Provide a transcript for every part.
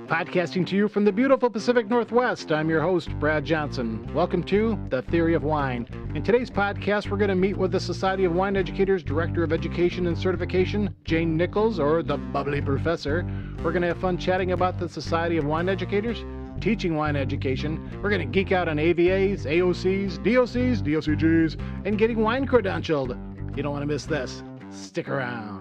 Podcasting to you from the beautiful Pacific Northwest, I'm your host, Brad Johnson. Welcome to The Theory of Wine. In today's podcast, we're going to meet with the Society of Wine Educators Director of Education and Certification, Jane Nichols, or the Bubbly Professor. We're going to have fun chatting about the Society of Wine Educators, teaching wine education. We're going to geek out on AVAs, AOCs, DOCs, DOCGs, and getting wine credentialed. You don't want to miss this. Stick around.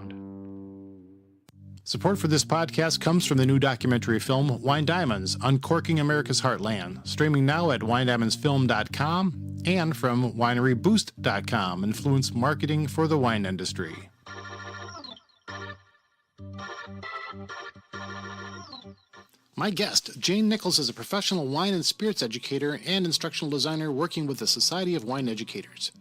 Support for this podcast comes from the new documentary film, Wine Diamonds, Uncorking America's Heartland, streaming now at winediamondsfilm.com and from wineryboost.com, influence marketing for the wine industry. My guest, Jane Nichols, is a professional wine and spirits educator and instructional designer working with the Society of Wine Educators.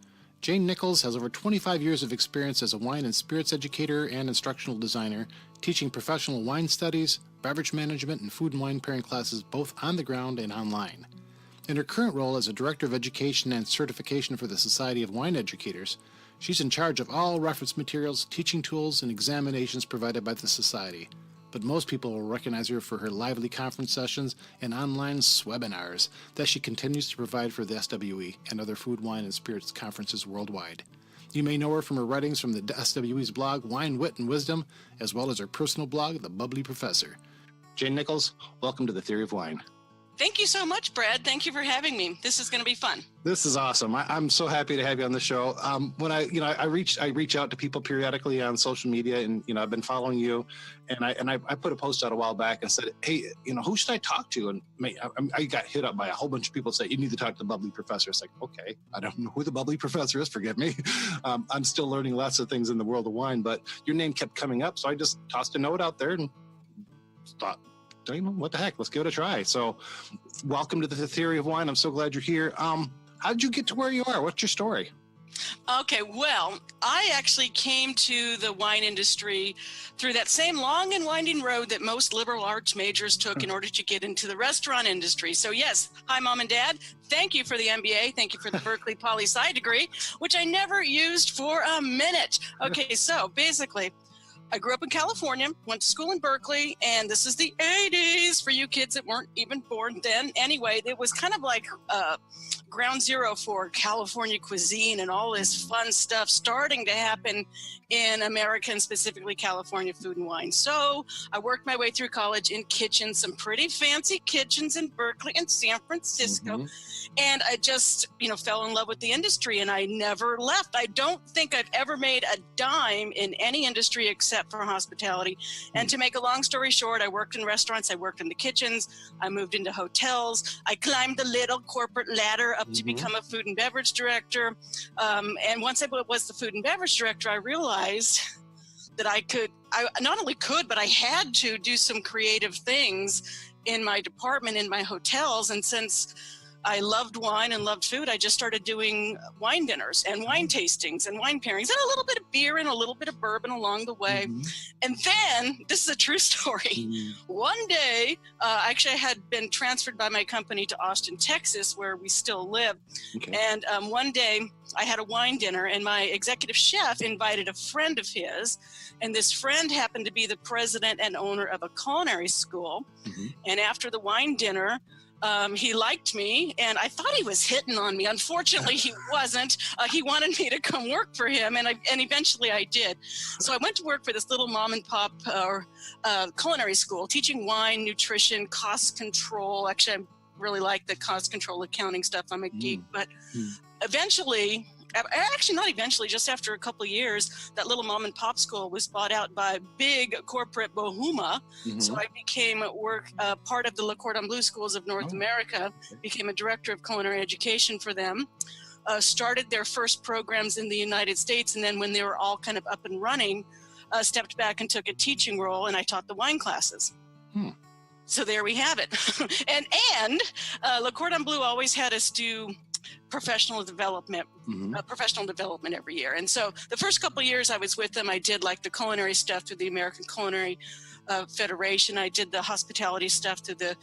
Jane Nichols has over 25 years of experience as a wine and spirits educator and instructional designer, teaching professional wine studies, beverage management, and food and wine pairing classes both on the ground and online. In her current role as a Director of Education and Certification for the Society of Wine Educators, she's in charge of all reference materials, teaching tools, and examinations provided by the Society. But most people will recognize her for her lively conference sessions and online webinars that she continues to provide for the SWE and other food, wine, and spirits conferences worldwide. You may know her from her writings from the SWE's blog, Wine, Wit, and Wisdom, as well as her personal blog, The Bubbly Professor. Jane Nichols, welcome to The Theory of Wine. Thank you so much, Brad. Thank you for having me. This is going to be fun. This is awesome. I'm so happy to have you on the show. When I reach out to people periodically on social media, and I've been following you, and I put a post out a while back and said, hey, who should I talk to? And I got hit up by a whole bunch of people saying you need to talk to the Bubbly Professor. It's like, okay, I don't know who the Bubbly Professor is. Forgive me. I'm still learning lots of things in the world of wine, but your name kept coming up, so I just tossed a note out there and thought, what the heck? Let's give it a try. So, welcome to the Theory of Wine. I'm so glad you're here. How did you get to where you are? What's your story? Okay, well, I actually came to the wine industry through that same long and winding road that most liberal arts majors took in order to get into the restaurant industry. So yes, hi, Mom and Dad. Thank you for the MBA. Thank you for the Berkeley Poli-Sci degree, which I never used for a minute. Okay, so basically, I grew up in California, went to school in Berkeley, and this is the 80s for you kids that weren't even born then. Anyway, it was kind of like ground zero for California cuisine and all this fun stuff starting to happen in America and specifically California food and wine. So I worked my way through college in kitchens, some pretty fancy kitchens in Berkeley and San Francisco. And I just, fell in love with the industry and I never left. I don't think I've ever made a dime in any industry except for hospitality. And to make a long story short, I worked in restaurants, I worked in the kitchens, I moved into hotels, I climbed the little corporate ladder up to become a food and beverage director. And once I was the food and beverage director, I realized that I not only could, but I had to do some creative things in my department, in my hotels. And since I loved wine and loved food, I just started doing wine dinners and wine tastings and wine pairings and a little bit of beer and a little bit of bourbon along the way. And then, this is a true story, one day, actually I had been transferred by my company to Austin, Texas, where we still live. And one day I had a wine dinner and my executive chef invited a friend of his. And this friend happened to be the president and owner of a culinary school. And after the wine dinner, he liked me and I thought he was hitting on me. Unfortunately, he wasn't. He wanted me to come work for him and eventually I did. So I went to work for this little mom and pop culinary school, teaching wine, nutrition, cost control. Actually, I really like the cost control accounting stuff. I'm a geek, but eventually, actually not eventually, just after a couple of years, that little mom and pop school was bought out by big corporate Bohuma. So I became part of the Le Cordon Bleu Schools of North America, became a director of culinary education for them, started their first programs in the United States. And then when they were all kind of up and running, stepped back and took a teaching role and I taught the wine classes. So there we have it. and Le Cordon Bleu always had us do professional development every year. And so the first couple of years I was with them, I did like the culinary stuff through the American Culinary Federation. I did the hospitality stuff through the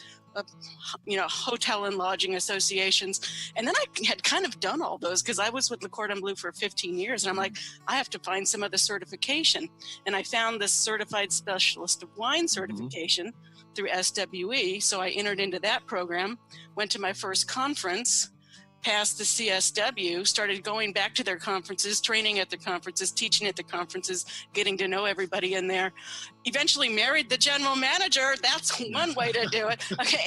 hotel and lodging associations. And then I had kind of done all those because I was with Le Cordon Bleu for 15 years. And I'm like, I have to find some other certification. And I found this Certified Specialist of Wine certification through SWE. So I entered into that program, went to my first conference, passed the CSW, started going back to their conferences, training at the conferences, teaching at the conferences, getting to know everybody in there. Eventually married the general manager. That's one way to do it. Okay,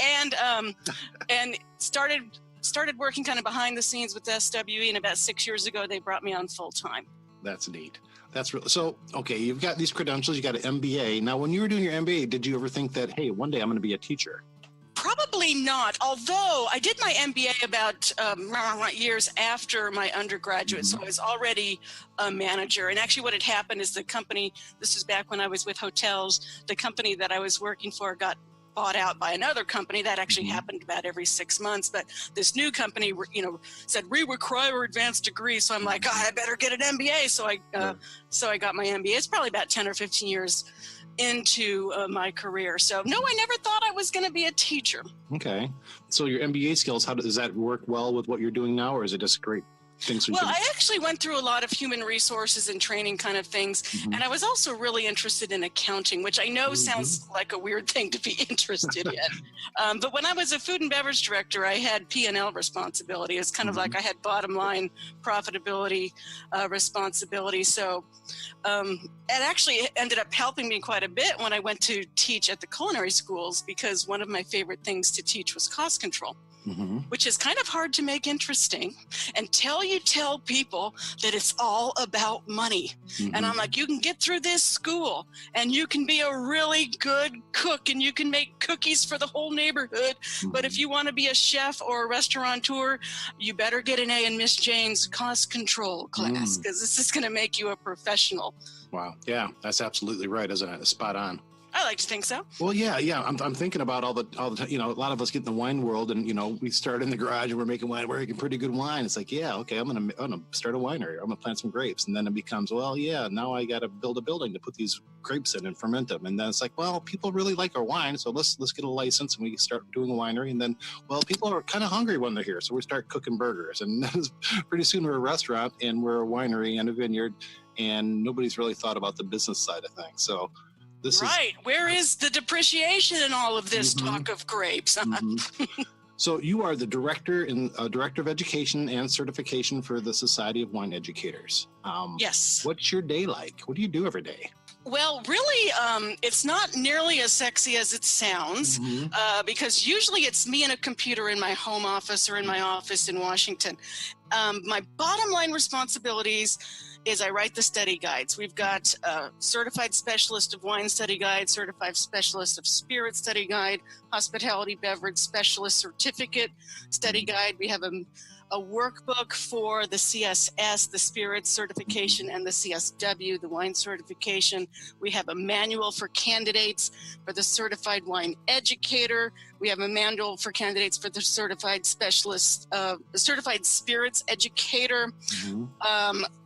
and started working kind of behind the scenes with SWE. And about 6 years ago, they brought me on full time. That's neat. That's really so. Okay, you've got these credentials. You got an MBA. Now, when you were doing your MBA, did you ever think that, hey, one day I'm going to be a teacher? Probably not, although I did my MBA about years after my undergraduate, so I was already a manager. And actually what had happened is the company, this was back when I was with hotels, the company that I was working for got bought out by another company. That actually happened about every 6 months. But this new company, said, we require advanced degree. So I'm like, I better get an MBA. So I got my MBA. It's probably about 10 or 15 years into my career. So no, I never thought I was going to be a teacher. Okay. So your MBA skills, how does that work well with what you're doing now, or is it just great things? Well, I actually went through a lot of human resources and training kind of things. And I was also really interested in accounting, which I know sounds like a weird thing to be interested in. But when I was a food and beverage director, I had P&L responsibility. It's kind of like I had bottom line profitability responsibility. So it actually ended up helping me quite a bit when I went to teach at the culinary schools, because one of my favorite things to teach was cost control. Which is kind of hard to make interesting until you tell people that it's all about money. And I'm like, you can get through this school and you can be a really good cook and you can make cookies for the whole neighborhood. But if you want to be a chef or a restaurateur, you better get an A in Miss Jane's cost control class, because this is going to make you a professional. Wow. Yeah, that's absolutely right, isn't it? Spot on. I like to think so. Well, yeah. I'm thinking about all the a lot of us get in the wine world, and we start in the garage and we're making wine. We're making pretty good wine. It's like, yeah, okay, I'm gonna start a winery. I'm gonna plant some grapes, and then it becomes, well, yeah, now I got to build a building to put these grapes in and ferment them, and then it's like, well, people really like our wine, so let's get a license and we start doing a winery, and then, well, people are kind of hungry when they're here, so we start cooking burgers, and then pretty soon we're a restaurant and we're a winery and a vineyard, and nobody's really thought about the business side of things. So. Where is the depreciation in all of this talk of grapes? So you are the director of education and certification for the Society of Wine Educators. Yes. What's your day like? What do you do every day? Well, really, it's not nearly as sexy as it sounds, because usually it's me and a computer in my home office or in my office in Washington. My bottom line responsibilities is I write the study guides. We've got a Certified Specialist of Wine Study Guide, Certified Specialist of Spirit Study Guide, Hospitality Beverage Specialist Certificate Study Guide. We have a workbook for the CSS, the Spirit Certification, and the CSW, the Wine Certification. We have a manual for candidates for the Certified Wine Educator. We have a manual for candidates for the Certified Specialist, Certified Spirits Educator.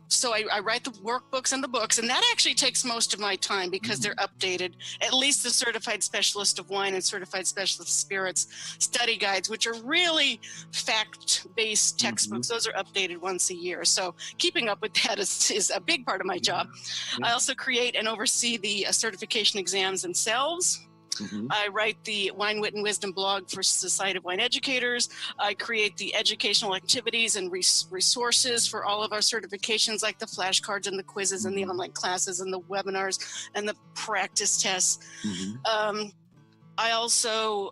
So I write the workbooks and the books, and that actually takes most of my time because they're updated. At least the Certified Specialist of Wine and Certified Specialist of Spirits study guides, which are really fact-based textbooks. Those are updated once a year. So keeping up with that is a big part of my job. I also create and oversee the certification exams themselves. I write the Wine Wit and Wisdom blog for Society of Wine Educators. I create the educational activities and resources for all of our certifications, like the flashcards and the quizzes and the online classes and the webinars and the practice tests. I also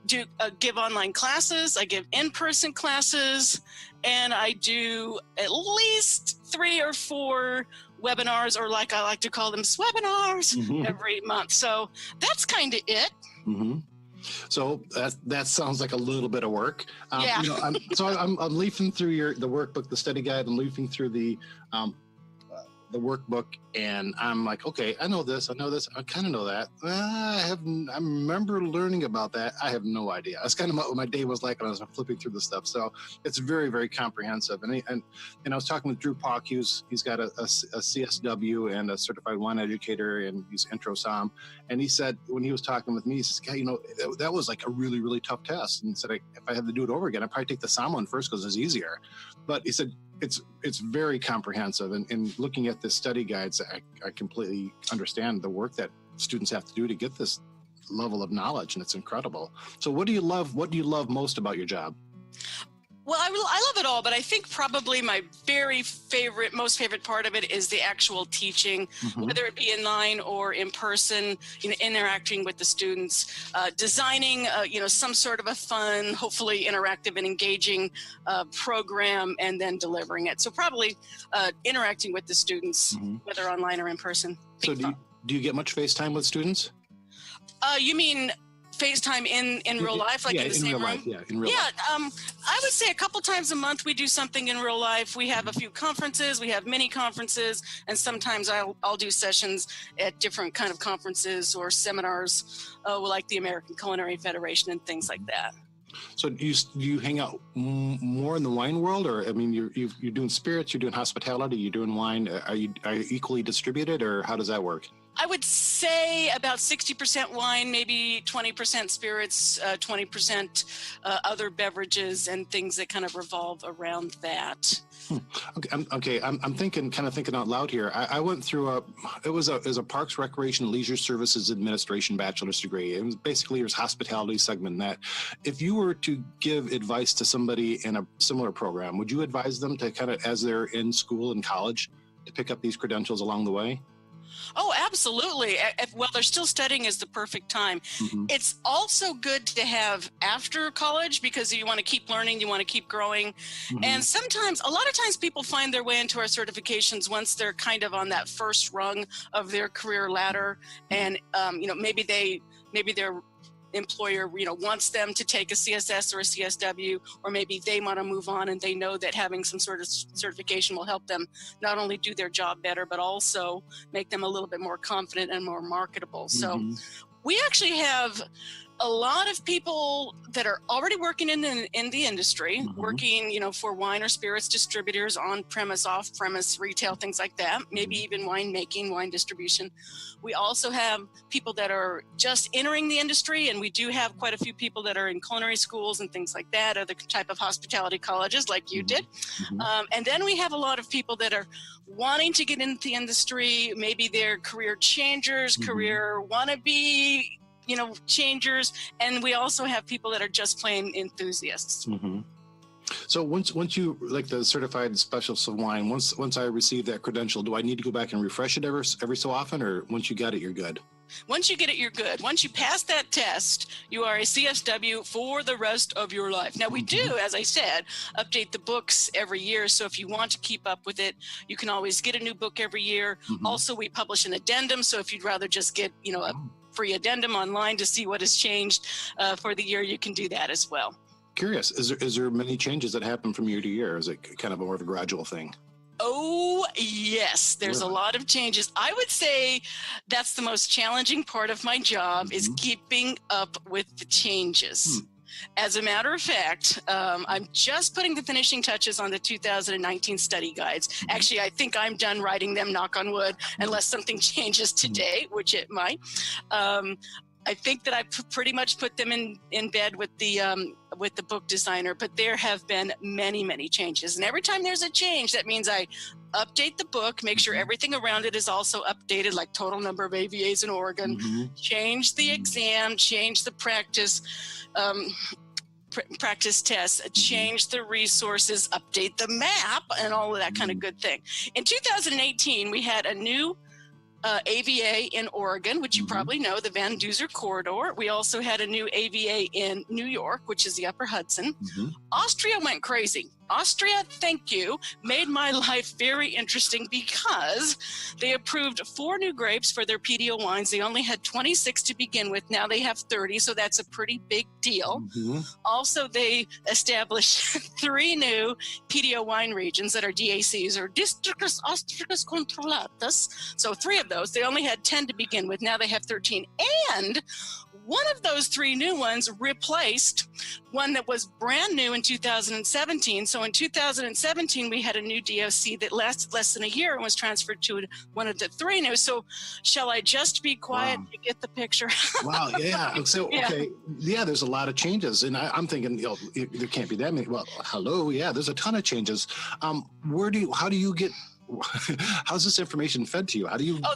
give online classes. I give in-person classes, and I do at least 3 or 4 webinars, or like I like to call them, swebinars, every month. So that's kind of it. So that sounds like a little bit of work. Yeah. I'm leafing through the workbook, the study guide, and leafing through the the workbook, and I'm like, okay, I know this, I kind of know that. I remember learning about that. I have no idea. That's kind of what my day was like when I was flipping through the stuff. So it's very, very comprehensive. And I was talking with Drew Pauk. He's got a CSW and a certified wine educator, and he's intro som. And he said, when he was talking with me, he says, "God, that was like a really, really tough test." And he said, if I had to do it over again, I'd probably take the som one first because it's easier. But he said, it's very comprehensive, and looking at the study guides, I completely understand the work that students have to do to get this level of knowledge, and it's incredible. So what do you love most about your job? Well, I love it all, but I think probably my most favorite part of it is the actual teaching, whether it be in line or in person, interacting with the students, designing, some sort of a fun, hopefully interactive and engaging program, and then delivering it. So probably interacting with the students, whether online or in person. So do you get much face time with students? You mean FaceTime in real life, like in the same room? In real life. I would say a couple times a month we do something in real life. We have a few conferences, we have mini conferences, and sometimes I'll do sessions at different kind of conferences or seminars, like the American Culinary Federation and things like that. So do you hang out more in the wine world, or you're doing spirits, you're doing hospitality, you're doing wine? Are you equally distributed, or how does that work? I would say about 60% wine, maybe 20% spirits, 20% other beverages and things that kind of revolve around that. Okay. I'm thinking out loud here. I went through it was a Parks, Recreation, and Leisure Services Administration bachelor's degree. It was basically your hospitality segment. That if you were to give advice to somebody in a similar program, would you advise them to kind of, as they're in school and college, to pick up these credentials along the way? Oh, absolutely. While they're still studying is the perfect time. It's also good to have after college because you want to keep learning, you want to keep growing. And a lot of times people find their way into our certifications once they're kind of on that first rung of their career ladder. And, maybe their employer wants them to take a CSS or a CSW, or maybe they want to move on and they know that having some sort of certification will help them not only do their job better but also make them a little bit more confident and more marketable. So we actually have a lot of people that are already working in the industry, working, for wine or spirits distributors, on premise, off premise, retail, things like that, maybe even wine making, wine distribution. We also have people that are just entering the industry, and we do have quite a few people that are in culinary schools and things like that, other type of hospitality colleges like you did. And then we have a lot of people that are wanting to get into the industry, maybe they're career changers, career wannabe, changers, and we also have people that are just plain enthusiasts. So once you, like the certified specialist of wine, once I receive that credential, do I need to go back and refresh it every so often, or once you get it, you're good? Once you get it, you're good. Once you pass that test, you are a CSW for the rest of your life. Now, we do, as I said, update the books every year. So if you want to keep up with it, you can always get a new book every year. Also, we publish an addendum. So if you'd rather just get, a free addendum online to see what has changed for the year, you can do that as well. Curious, is there many changes that happen from year to year? Is it kind of more of a gradual thing? Oh, yes. There's a lot of changes. I would say that's the most challenging part of my job is keeping up with the changes. As a matter of fact, I'm just putting the finishing touches on the 2019 study guides. Actually, I think I'm done writing them, knock on wood, unless something changes today, which it might. I think that I pretty much put them in bed with the book designer, but there have been many, many changes. And every time there's a change, that means I update the book, make sure everything around it is also updated, like total number of AVAs in Oregon, change the exam, change the practice tests, change the resources, update the map, and all of that kind of good thing. In 2018, we had a new AVA in Oregon, which you probably know, the Van Duzer Corridor. We also had a new AVA in New York, which is the Upper Hudson. Austria went crazy. Austria, thank you, made my life very interesting because they approved 4 new grapes for their PDO wines. They only had 26 to begin with. Now they have 30, so that's a pretty big deal. Mm-hmm. Also, they established 3 new PDO wine regions that are DACs, or Districts Austricus Controlatus. So 3 of those. They only had 10 to begin with. Now they have 13. And one of those 3 new ones replaced one that was brand new in 2017. So in 2017, we had a new DOC that lasted less than a year and was transferred to one of the 3 new. So shall I just be quiet? Wow. You get the picture? Wow, yeah. So, Yeah. okay, yeah, there's a lot of changes. And I'm thinking, there can't be that many. Well, hello, yeah, there's a ton of changes. How do you get, how's this information fed to you? How do you? Oh,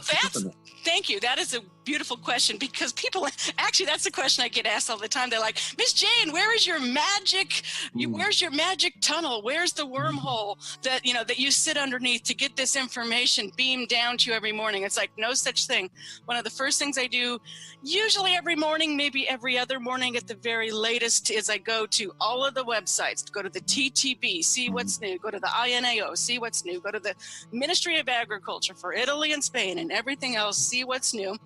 thank you. That is a beautiful question, because people, actually, that's a question I get asked all the time. They're like, Miss Jane, where is your magic? Where's your magic tunnel? Where's the wormhole that, that you sit underneath to get this information beamed down to you every morning? It's like, no such thing. One of the first things I do, usually every morning, maybe every other morning at the very latest, is I go to all of the websites, go to the TTB, see what's new, go to the INAO, see what's new, go to the Ministry of Agriculture for Italy and Spain and everything else, see what's new.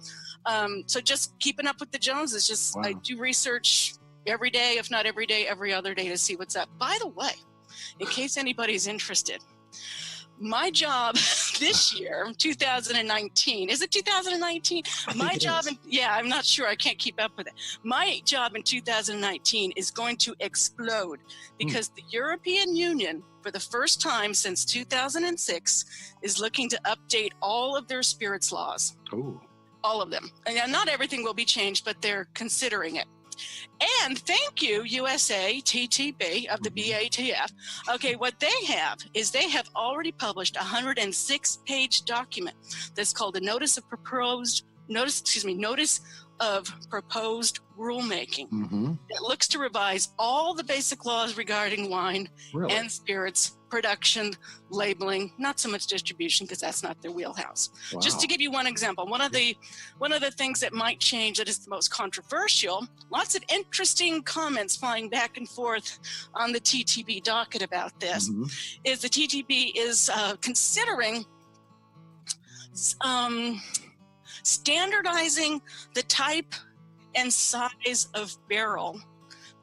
So just keeping up with the Joneses. Just Wow. I do research every day, if not every day, every other day, to see what's up. By the way, in case anybody's interested, my job this year, 2019, is it 2019? My job, I'm not sure. I can't keep up with it. My job in 2019 is going to explode because the European Union, for the first time since 2006, is looking to update all of their spirits laws. Oh. All of them. And not everything will be changed, but they're considering it. And thank you, USA TTB of the BATF. Okay, what they have is they have already published a 106-page document that's called a notice of proposed rulemaking. Mm-hmm. It looks to revise all the basic laws regarding wine Really? and spirits, production, labeling, not so much distribution, because that's not their wheelhouse. Wow. Just to give you one example, one of the things that might change that is the most controversial, lots of interesting comments flying back and forth on the TTB docket about this, Mhm. is the TTB is considering standardizing the type and size of barrel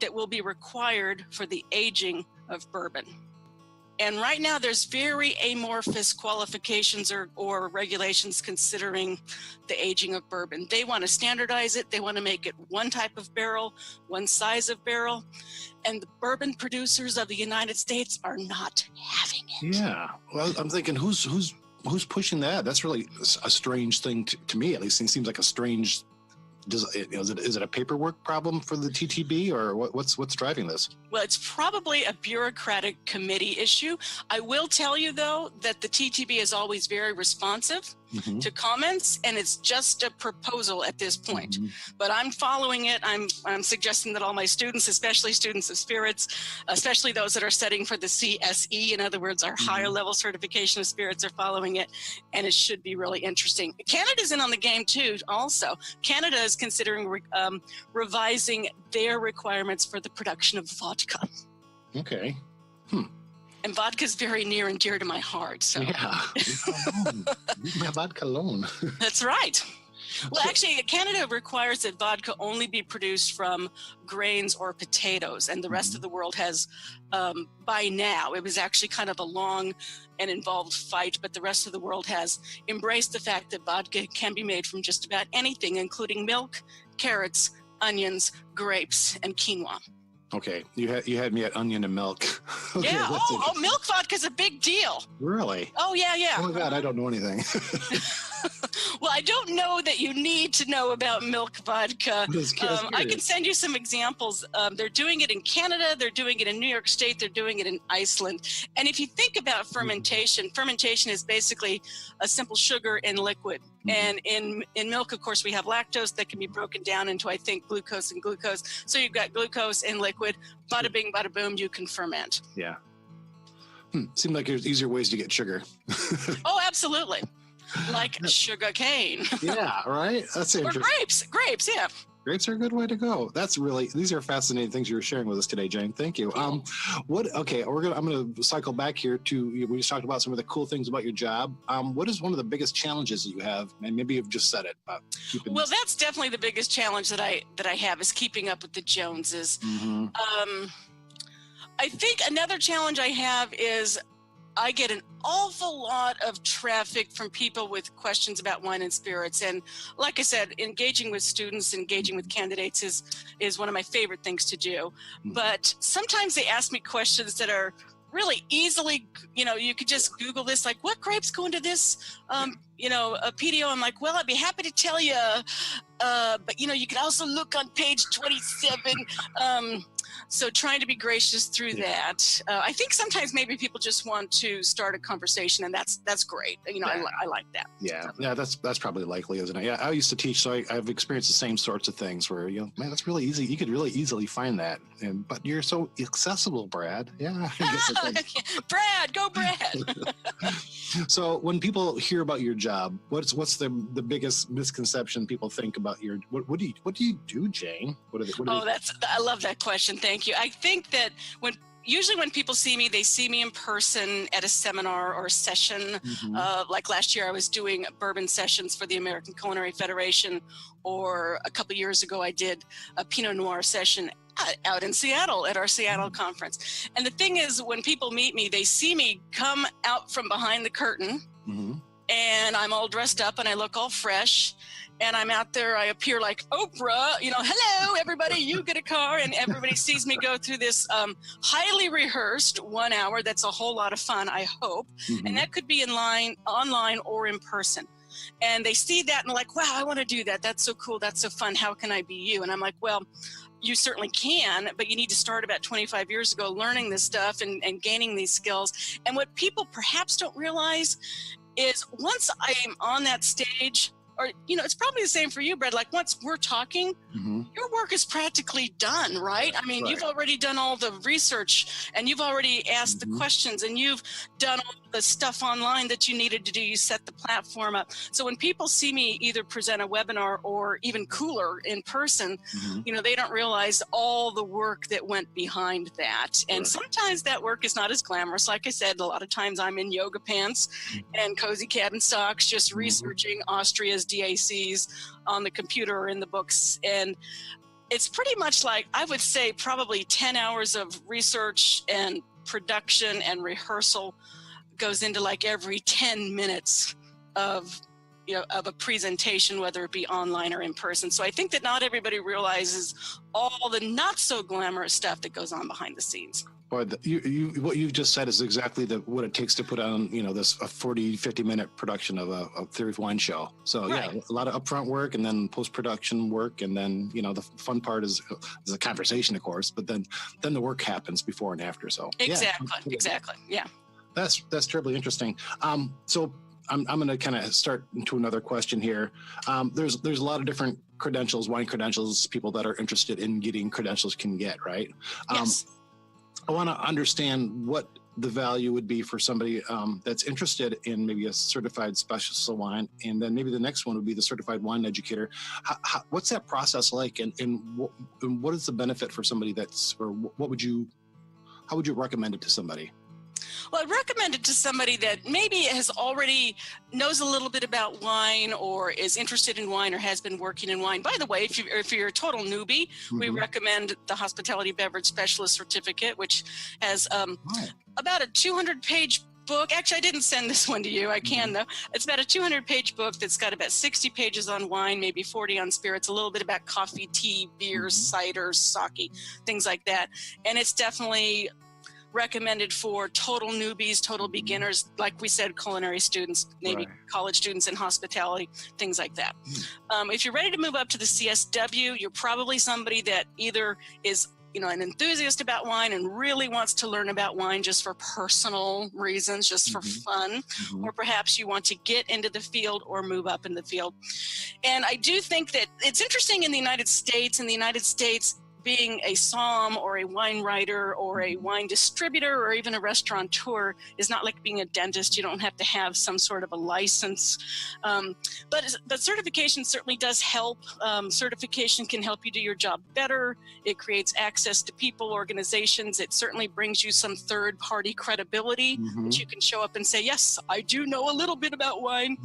that will be required for the aging of bourbon. And right now there's very amorphous qualifications or regulations considering the aging of bourbon. They want to standardize it. They want to make it one type of barrel, one size of barrel. And the bourbon producers of the United States are not having it. Yeah. Well, I'm thinking, who's pushing that? That's really a strange thing to me. At least it seems like a strange. Is it a paperwork problem for the TTB, or what's driving this? Well, it's probably a bureaucratic committee issue. I will tell you, though, that the TTB is always very responsive Mm-hmm. to comments, and it's just a proposal at this point. Mm-hmm. But I'm following it. I'm suggesting that all my students, especially students of spirits, especially those that are studying for the CSE, in other words, our higher level certification of spirits, are following it, and it should be really interesting. Canada's in on the game too. Also, Canada is considering revising their requirements for the production of vodka. Okay. And vodka is very near and dear to my heart. So Yeah. Leave my vodka alone. that's right. Well, So- actually, Canada requires that vodka only be produced from grains or potatoes, and the rest of the world has, by now, it was actually kind of a long and involved fight, but the rest of the world has embraced the fact that vodka can be made from just about anything, including milk, carrots, onions, grapes, and quinoa. Okay, you had me at onion and milk. Okay, Yeah. that's Oh, milk vodka is a big deal. really? Oh, yeah. Oh my God, I don't know anything. Well, I don't know that you need to know about milk vodka. Just I can curious. send you some examples. They're doing it in Canada. They're doing it in New York State. They're doing it in Iceland. And if you think about fermentation, fermentation is basically a simple sugar in liquid. And in milk, of course, we have lactose that can be broken down into, I think, glucose and glucose. So you've got glucose in liquid. Bada bing, bada boom, you can ferment. Yeah. Seemed like there's easier ways to get sugar. Oh, absolutely. Like sugar cane. Yeah, right? That's Or interesting. grapes, yeah. Grapes are a good way to go. These are fascinating things you're sharing with us today, Jane. Thank you. I'm gonna cycle back here to, we just talked about some of the cool things about your job. What is one of the biggest challenges that you have? And maybe you've just said it, but well, that's definitely the biggest challenge that I have is keeping up with the Joneses. Mm-hmm. I think another challenge I have is I get an awful lot of traffic from people with questions about wine and spirits. And like I said, engaging with students, engaging with candidates is one of my favorite things to do. Mm-hmm. But sometimes they ask me questions that are really easily, you could just Google this, like, what grapes go into this, a PDO? I'm like, well, I'd be happy to tell you, but you could also look on page 27. So trying to be gracious through that. I think sometimes maybe people just want to start a conversation, and that's great. I like that. Yeah, that's probably likely, isn't it? Yeah, I used to teach, so I've experienced the same sorts of things where, man, that's really easy. You could really easily find that, but you're so accessible, Brad. Yeah. Brad, go Brad. So when people hear about your job, what's the biggest misconception people think about your, what do you do, Jane? I love that question. Thank you. I think that usually when people see me, they see me in person at a seminar or a session. Mm-hmm. Like last year, I was doing bourbon sessions for the American Culinary Federation, or a couple years ago, I did a Pinot Noir session out in Seattle at our Seattle conference. And the thing is, when people meet me, they see me come out from behind the curtain, mm-hmm. and I'm all dressed up and I look all fresh. And I'm out there, I appear like Oprah, hello, everybody, you get a car. And everybody sees me go through this highly rehearsed 1 hour. That's a whole lot of fun, I hope. Mm-hmm. And that could be online or in person. And they see that and they're like, wow, I want to do that. That's so cool. That's so fun. How can I be you? And I'm like, well, you certainly can, but you need to start about 25 years ago learning this stuff and gaining these skills. And what people perhaps don't realize is once I am on that stage, or, it's probably the same for you, Brad. Like once we're talking, mm-hmm. your work is practically done, right? I mean, Right. You've already done all the research, and you've already asked Mm-hmm. the questions, and you've done all the stuff online that you needed to do. You set the platform up. So when people see me either present a webinar or even cooler in person, Mm-hmm. they don't realize all the work that went behind that. And Right. sometimes that work is not as glamorous. Like I said, a lot of times I'm in yoga pants and cozy cat and socks, just Mm-hmm. researching Austria's DACs on the computer or in the books. And it's pretty much like, I would say, probably 10 hours of research and production and rehearsal goes into like every 10 minutes of a presentation, whether it be online or in person. So I think that not everybody realizes all the not so glamorous stuff that goes on behind the scenes. Boy, what you've just said is exactly what it takes to put on, this a 40, 50-minute production of a Theory of Wine show. So Right. yeah, a lot of upfront work and then post-production work. And then, the fun part is a conversation, of course, but then the work happens before and after. So Exactly. Yeah. That's terribly interesting. So I'm going to kind of start into another question here. There's a lot of different credentials, wine credentials, people that are interested in getting credentials can get, right? Yes. I want to understand what the value would be for somebody that's interested in maybe a certified specialist of wine, and then maybe the next one would be the certified wine educator. What's that process like, and what is the benefit for somebody how would you recommend it to somebody? Well, I'd recommend it to somebody that maybe knows a little bit about wine, or is interested in wine, or has been working in wine. By the way, if you're a total newbie, we Mhm. recommend the Hospitality Beverage Specialist Certificate, which has about a 200-page book. Actually, I didn't send this one to you. I can, though. It's about a 200-page book that's got about 60 pages on wine, maybe 40 on spirits, a little bit about coffee, tea, beers, ciders, sake, things like that. And it's definitely recommended for total newbies, total beginners, like we said, culinary students, maybe Right. college students in hospitality, things like that. If you're ready to move up to the CSW, you're probably somebody that either is an enthusiast about wine and really wants to learn about wine just for personal reasons, just for fun, or perhaps you want to get into the field or move up in the field. And I do think that it's interesting in the United States. being a somm or a wine writer or a wine distributor or even a restaurateur is not like being a dentist. You don't have to have some sort of a license. But certification certainly does help. Certification can help you do your job better. It creates access to people, organizations. It certainly brings you some third-party credibility that you can show up and say, yes, I do know a little bit about wine.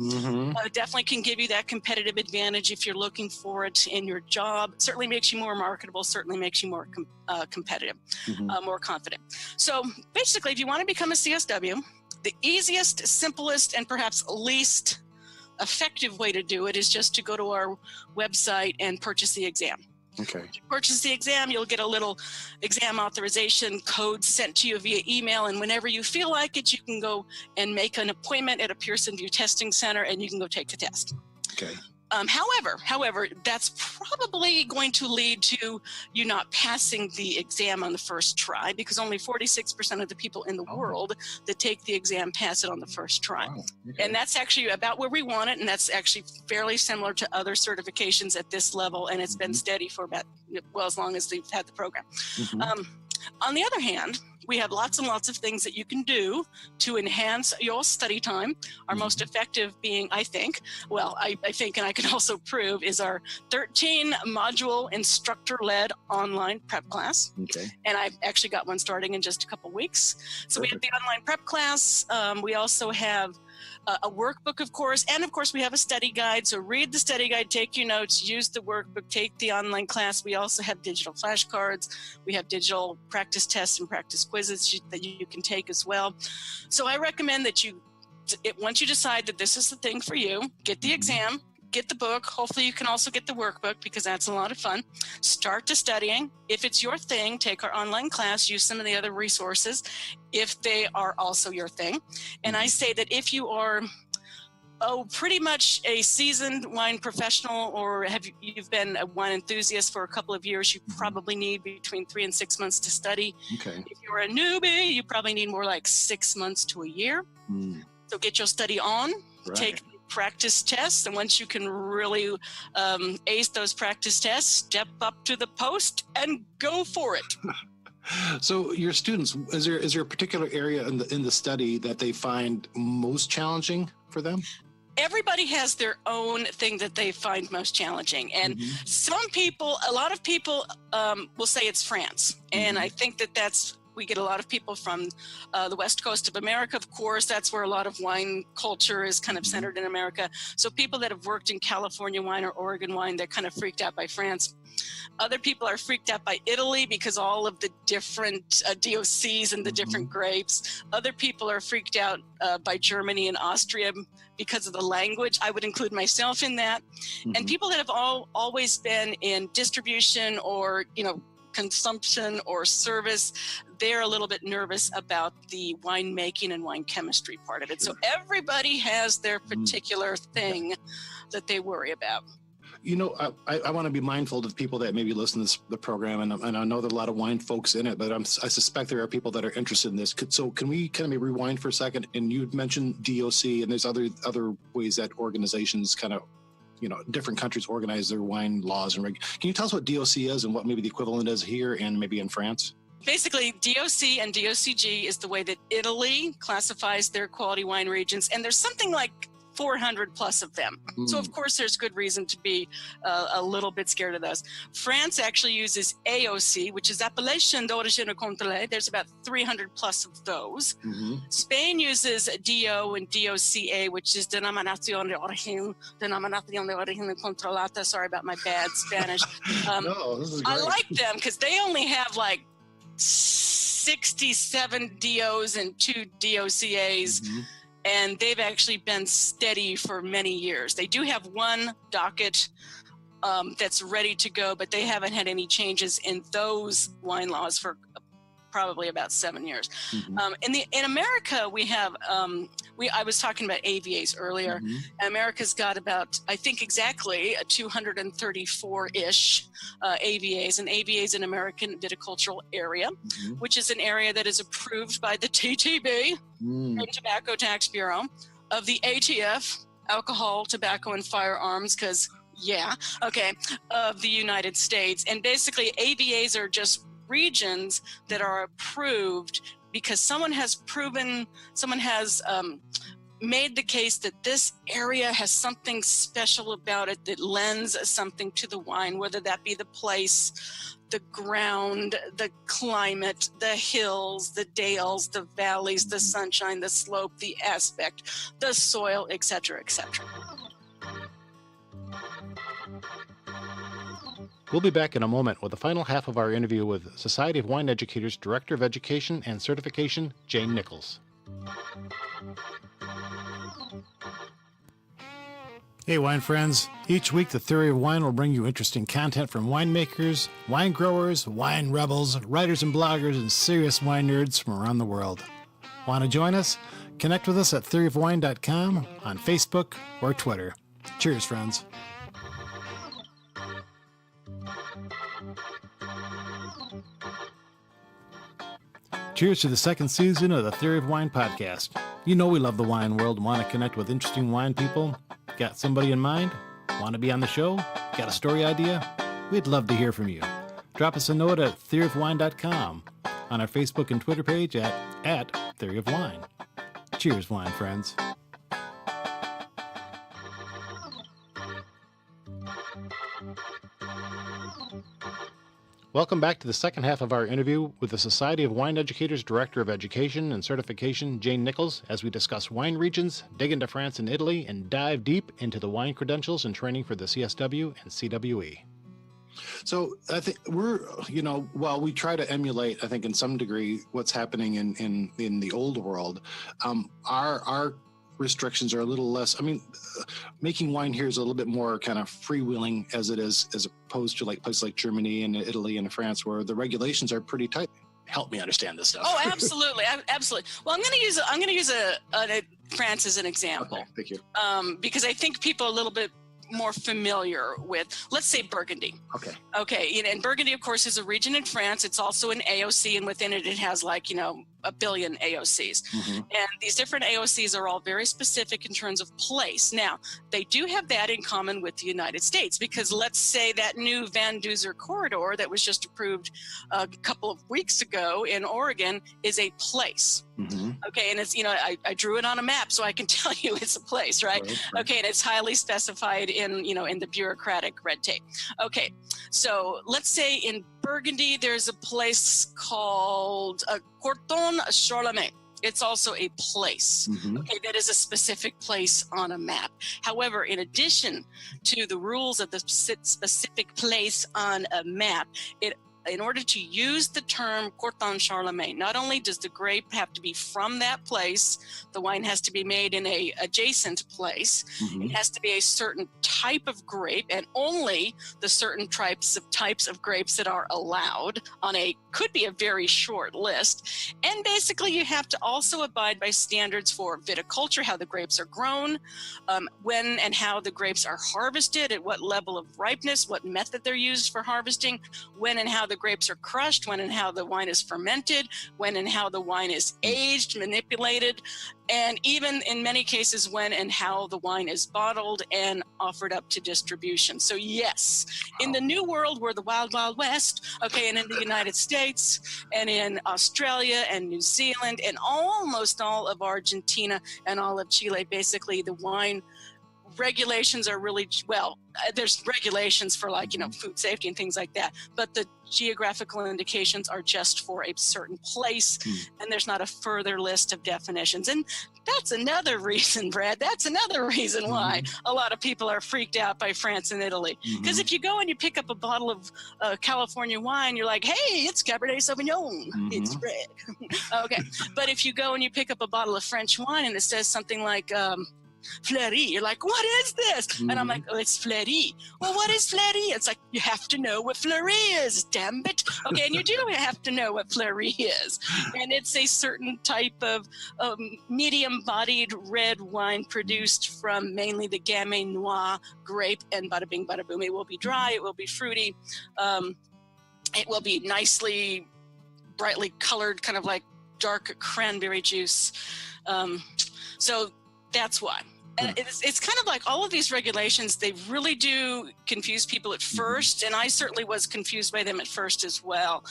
Definitely can give you that competitive advantage if you're looking for it in your job. Certainly makes you more marketable, certainly makes you more competitive, more confident. So basically, if you want to become a CSW, the easiest, simplest, and perhaps least effective way to do it is just to go to our website and purchase the exam. Okay. Purchase the exam, you'll get a little exam authorization code sent to you via email, and whenever you feel like it, you can go and make an appointment at a Pearson VUE testing center and you can go take the test. Okay. However, that's probably going to lead to you not passing the exam on the first try, because only 46% of the people in the world that take the exam pass it on the first try. Wow. Okay. And that's actually about where we want it, and that's actually fairly similar to other certifications at this level, and it's been steady for about, well, as long as they've had the program. On the other hand, we have lots and lots of things that you can do to enhance your study time. Our most effective being, I think, I think, and I can also prove, is our 13-module instructor-led online prep class. Okay. And I've actually got one starting in just a couple weeks. So we have the online prep class. We also have a workbook, of course, and of course we have a study guide. So read the study guide, take your notes, use the workbook, take the online class. We also have digital flashcards. We have digital practice tests and practice quizzes that you can take as well. So I recommend that once you decide that this is the thing for you, get the exam, get the book. Hopefully you can also get the workbook, because that's a lot of fun. Start to studying. If it's your thing, take our online class, use some of the other resources if they are also your thing. And I say that if you are pretty much a seasoned wine professional, or you've been a wine enthusiast for a couple of years, you probably need between 3 and 6 months to study. Okay. If you're a newbie, you probably need more like 6 months to a year. So get your study on, take practice tests, and once you can really ace those practice tests, step up to the post and go for it. So your students, is there a particular area in the study that they find most challenging for them? Everybody has their own thing that they find most challenging, and a lot of people will say it's France, and I think that's. We get a lot of people from the west coast of America, of course. That's where a lot of wine culture is kind of centered in America. So people that have worked in California wine or Oregon wine, they're kind of freaked out by France. Other people are freaked out by Italy because all of the different DOCs and the different grapes. Other people are freaked out by Germany and Austria because of the language. I would include myself in that. And people that have always been in distribution or, consumption or service, they're a little bit nervous about the winemaking and wine chemistry part of it. So everybody has their particular thing that they worry about. I want to be mindful of people that maybe listen to the program, and I know there are a lot of wine folks in it, but I suspect there are people that are interested in this. So can we kind of rewind for a second? And you mentioned DOC, and there's other ways that organizations kind of, different countries organize their wine laws and Can you tell us what DOC is and what maybe the equivalent is here and maybe in France? Basically, DOC and DOCG is the way that Italy classifies their quality wine regions, and there's something like 400 plus of them. So of course there's good reason to be a little bit scared of those. France actually uses AOC, which is Appellation d'Origine Contrôlée. There's about 300 plus of those. Spain uses DO and DOCA, which is Denominación de Origen Controlada. Sorry about my bad Spanish. No, this is great. I like them because they only have like 67 DOs and 2 DOCAs. And they've actually been steady for many years. They do have one docket that's ready to go, but they haven't had any changes in those wine laws for probably about 7 years. In America, we have, I was talking about AVAs earlier. America's got about, I think exactly 234-ish AVAs, and AVAs in American Viticultural Area, which is an area that is approved by the TTB, Tobacco Tax Bureau, of the ATF, Alcohol, Tobacco, and Firearms, because Yeah. Okay. Of the United States. And basically, AVAs are just regions that are approved because someone has made the case that this area has something special about it that lends something to the wine, whether that be the place, the ground, the climate, the hills, the dales, the valleys, the sunshine, the slope, the aspect, the soil, etc., etc. We'll be back in a moment with the final half of our interview with Society of Wine Educators Director of Education and Certification, Jane Nichols. Hey, wine friends. Each week, The Theory of Wine will bring you interesting content from winemakers, wine growers, wine rebels, writers and bloggers, and serious wine nerds from around the world. Want to join us? Connect with us at theoryofwine.com, on Facebook, or Twitter. Cheers, friends. Cheers to the second season of the Theory of Wine podcast. You know we love the wine world and want to connect with interesting wine people. Got somebody in mind? Want to be on the show? Got a story idea? We'd love to hear from you. Drop us a note at theoryofwine.com, on our Facebook and Twitter page at Theory of Wine. Cheers, wine friends. Welcome back to the second half of our interview with the Society of Wine Educators Director of Education and Certification, Jane Nichols, as we discuss wine regions, dig into France and Italy, and dive deep into the wine credentials and training for the CSW and CWE. So I think while we try to emulate, I think in some degree, what's happening in the old world, our restrictions are a little less. I mean, making wine here is a little bit more kind of freewheeling as it is, as opposed to like places like Germany and Italy and France, where the regulations are pretty tight. Help me understand this stuff. Oh, absolutely, absolutely. Well, I'm going to use France as an example. Okay, thank you. Because I think people are a little bit more familiar with, let's say, Burgundy. Okay. And Burgundy, of course, is a region in France. It's also an AOC, and within it has a billion AOCs. Mm-hmm. And these different AOCs are all very specific in terms of place. Now, they do have that in common with the United States, because let's say that new Van Duzer corridor that was just approved a couple of weeks ago in Oregon is a place. Mm-hmm. Okay, and it's, I drew it on a map so I can tell you it's a place, right? Okay, and it's highly specified in the bureaucratic red tape. Okay, so let's say in Burgundy, there's a place called Corton Charlemagne. It's also a place, okay, that is a specific place on a map. However, in addition to the rules of the specific place on a map, in order to use the term Corton Charlemagne, not only does the grape have to be from that place, the wine has to be made in a adjacent place. Mm-hmm. It has to be a certain type of grape, and only the certain types of grapes that are allowed on could be a very short list. And basically, you have to also abide by standards for viticulture, how the grapes are grown, when and how the grapes are harvested, at what level of ripeness, what method they're used for harvesting, when and how the grapes are crushed, when and how the wine is fermented, when and how the wine is aged, manipulated, and even in many cases when and how the wine is bottled and offered up to distribution. So yes, in the new world, we're the wild, wild west, okay, and in the United States and in Australia and New Zealand and almost all of Argentina and all of Chile, basically the wine regulations are really, there's regulations for food safety and things like that, but the geographical indications are just for a certain place, and there's not a further list of definitions. And that's another reason, Brad, that's another reason why a lot of people are freaked out by France and Italy. Because if you go and you pick up a bottle of California wine, you're like, hey, it's Cabernet Sauvignon, it's red. Okay, but if you go and you pick up a bottle of French wine and it says something like Fleury, you're like, what is this? And I'm like, oh, it's Fleury. Well, what is Fleury? It's like, you have to know what Fleury is, damn it. Okay, and you do have to know what Fleury is. And it's a certain type of medium-bodied red wine produced from mainly the Gamay Noir grape, and bada bing, bada boom. It will be dry, it will be fruity, it will be nicely, brightly colored, kind of like dark cranberry juice. So that's why. And it's kind of like all of these regulations, they really do confuse people at first, and I certainly was confused by them at first as well.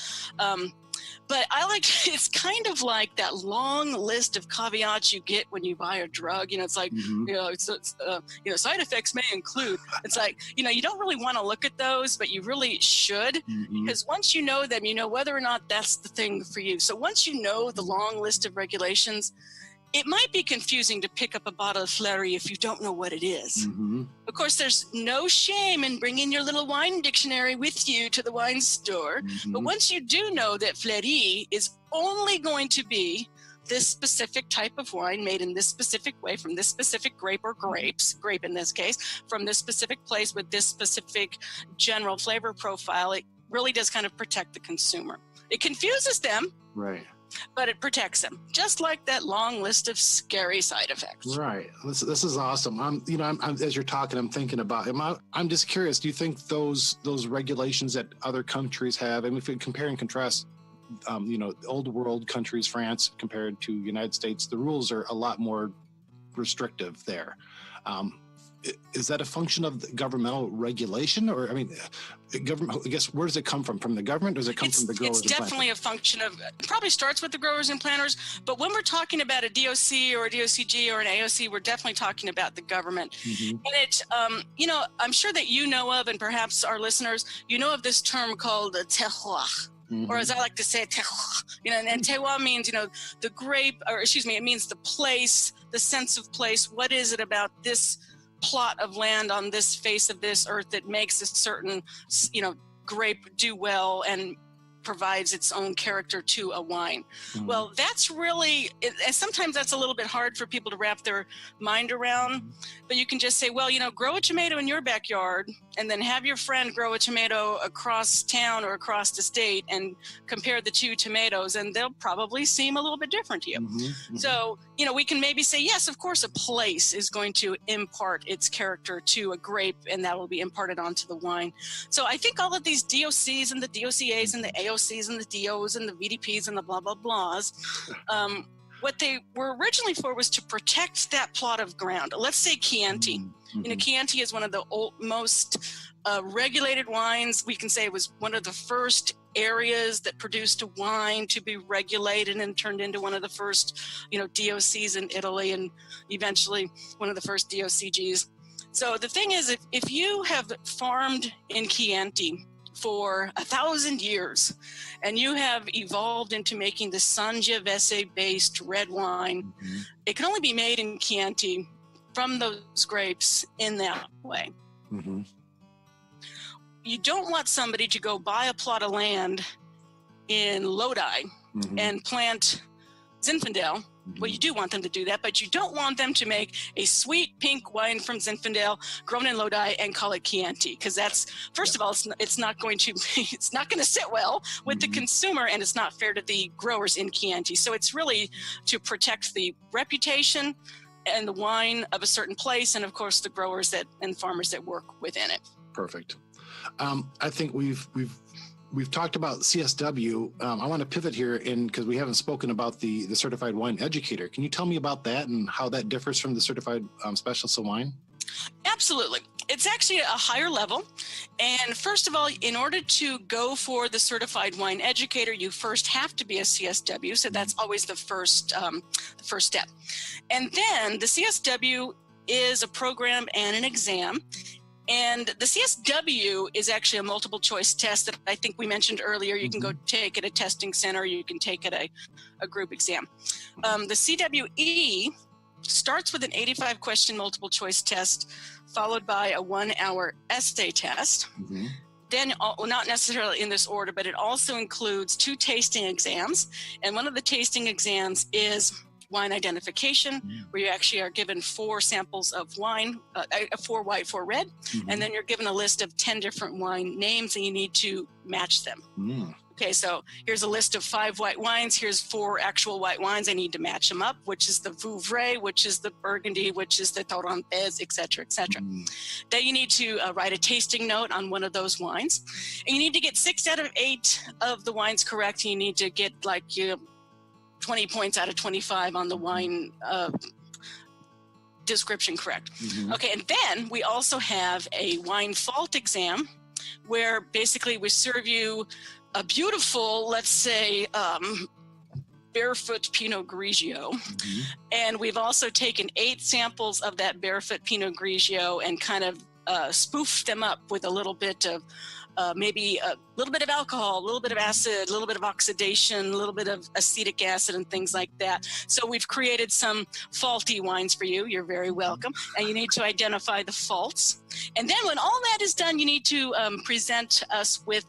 But I like, it's kind of like that long list of caveats you get when you buy a drug. You know, it's like, you know, side effects may include. It's like, you know, you don't really want to look at those, but you really should, because once you know them, you know whether or not that's the thing for you. So once you know the long list of regulations, it might be confusing to pick up a bottle of Fleury if you don't know what it is. Of course, there's no shame in bringing your little wine dictionary with you to the wine store. But once you do know that Fleury is only going to be this specific type of wine made in this specific way from this specific grape or grapes, grape in this case, from this specific place with this specific general flavor profile, it really does kind of protect the consumer. It confuses them. Right. But it protects them, just like that long list of scary side effects. Right. This is awesome. You know, as you're talking, I'm thinking about. I'm just curious. Do you think those regulations that other countries have, and if you compare and contrast, you know, old world countries, France compared to United States, the rules are a lot more restrictive there. Is that a function of the governmental regulation, or I mean, government? I guess where does it come from? From the government? Does it come from the growers? It's definitely a function of. It probably starts with the growers and planters, but when we're talking about a DOC or a DOCG or an AOC, we're definitely talking about the government. And it, you know, I'm sure that you know of, and perhaps our listeners, you know of this term called terroir. Or as I like to say, terroir. You know, and terroir means, you know, the grape, or excuse me, it means the place, the sense of place. What is it about this plot of land on this face of this earth that makes a certain, you know, grape do well and provides its own character to a wine? Well, that's really, and sometimes that's a little bit hard for people to wrap their mind around, but you can just say, well, you know, grow a tomato in your backyard and then have your friend grow a tomato across town or across the state and compare the two tomatoes, and they'll probably seem a little bit different to you. So, you know, we can maybe say, yes, of course, a place is going to impart its character to a grape, and that will be imparted onto the wine. So I think all of these DOCs and the DOCAs and the AOCs and the DOs and the VDPs and the blah, blah, blahs, what they were originally for was to protect that plot of ground. Let's say Chianti. You know, Chianti is one of the most regulated wines. We can say it was one of the first areas that produced a wine to be regulated and turned into one of the first, you know, DOCs in Italy, and eventually one of the first DOCGs. So the thing is, if you have farmed in Chianti for 1,000 years and you have evolved into making the Sangiovese based red wine, it can only be made in Chianti from those grapes in that way. You don't want somebody to go buy a plot of land in Lodi and plant Zinfandel. Well, you do want them to do that, but you don't want them to make a sweet pink wine from Zinfandel grown in Lodi and call it Chianti, because that's, first of all, it's not going to sit well with the consumer, and it's not fair to the growers in Chianti. So it's really to protect the reputation and the wine of a certain place, and of course the growers and farmers that work within it. Perfect. I think we've talked about CSW. I want to pivot here because we haven't spoken about the certified wine educator. Can you tell me about that and how that differs from the certified specialist of wine? Absolutely. It's actually a higher level. And first of all, in order to go for the certified wine educator, you first have to be a CSW. So that's always the first step. And then the CSW is a program and an exam. And the CSW is actually a multiple choice test that I think we mentioned earlier. You can go take at a testing center, you can take at a group exam. The CWE starts with an 85 question multiple choice test, followed by a 1 hour essay test. Then, well, not necessarily in this order, but it also includes 2 tasting exams. And one of the tasting exams is wine identification, where you actually are given 4 samples of wine, 4 white, 4 red, and then you're given a list of 10 different wine names, and you need to match them. Okay, so here's a list of 5 white wines. Here's 4 actual white wines. I need to match them up, which is the Vouvray, which is the Burgundy, which is the Torrontés, et cetera, et cetera. Then you need to write a tasting note on one of those wines. And you need to get 6 out of 8 of the wines correct. You need to get 20 points out of 25 on the wine description correct. Mhm. Okay, and then we also have a wine fault exam where basically we serve you a beautiful, let's say, Barefoot Pinot Grigio. Mhm. And we've also taken 8 samples of that Barefoot Pinot Grigio and kind of spoofed them up with a little bit of maybe a little bit of alcohol, a little bit of acid, a little bit of oxidation, a little bit of acetic acid and things like that. So we've created some faulty wines for you. You're very welcome. And you need to identify the faults. And then when all that is done, you need to present us with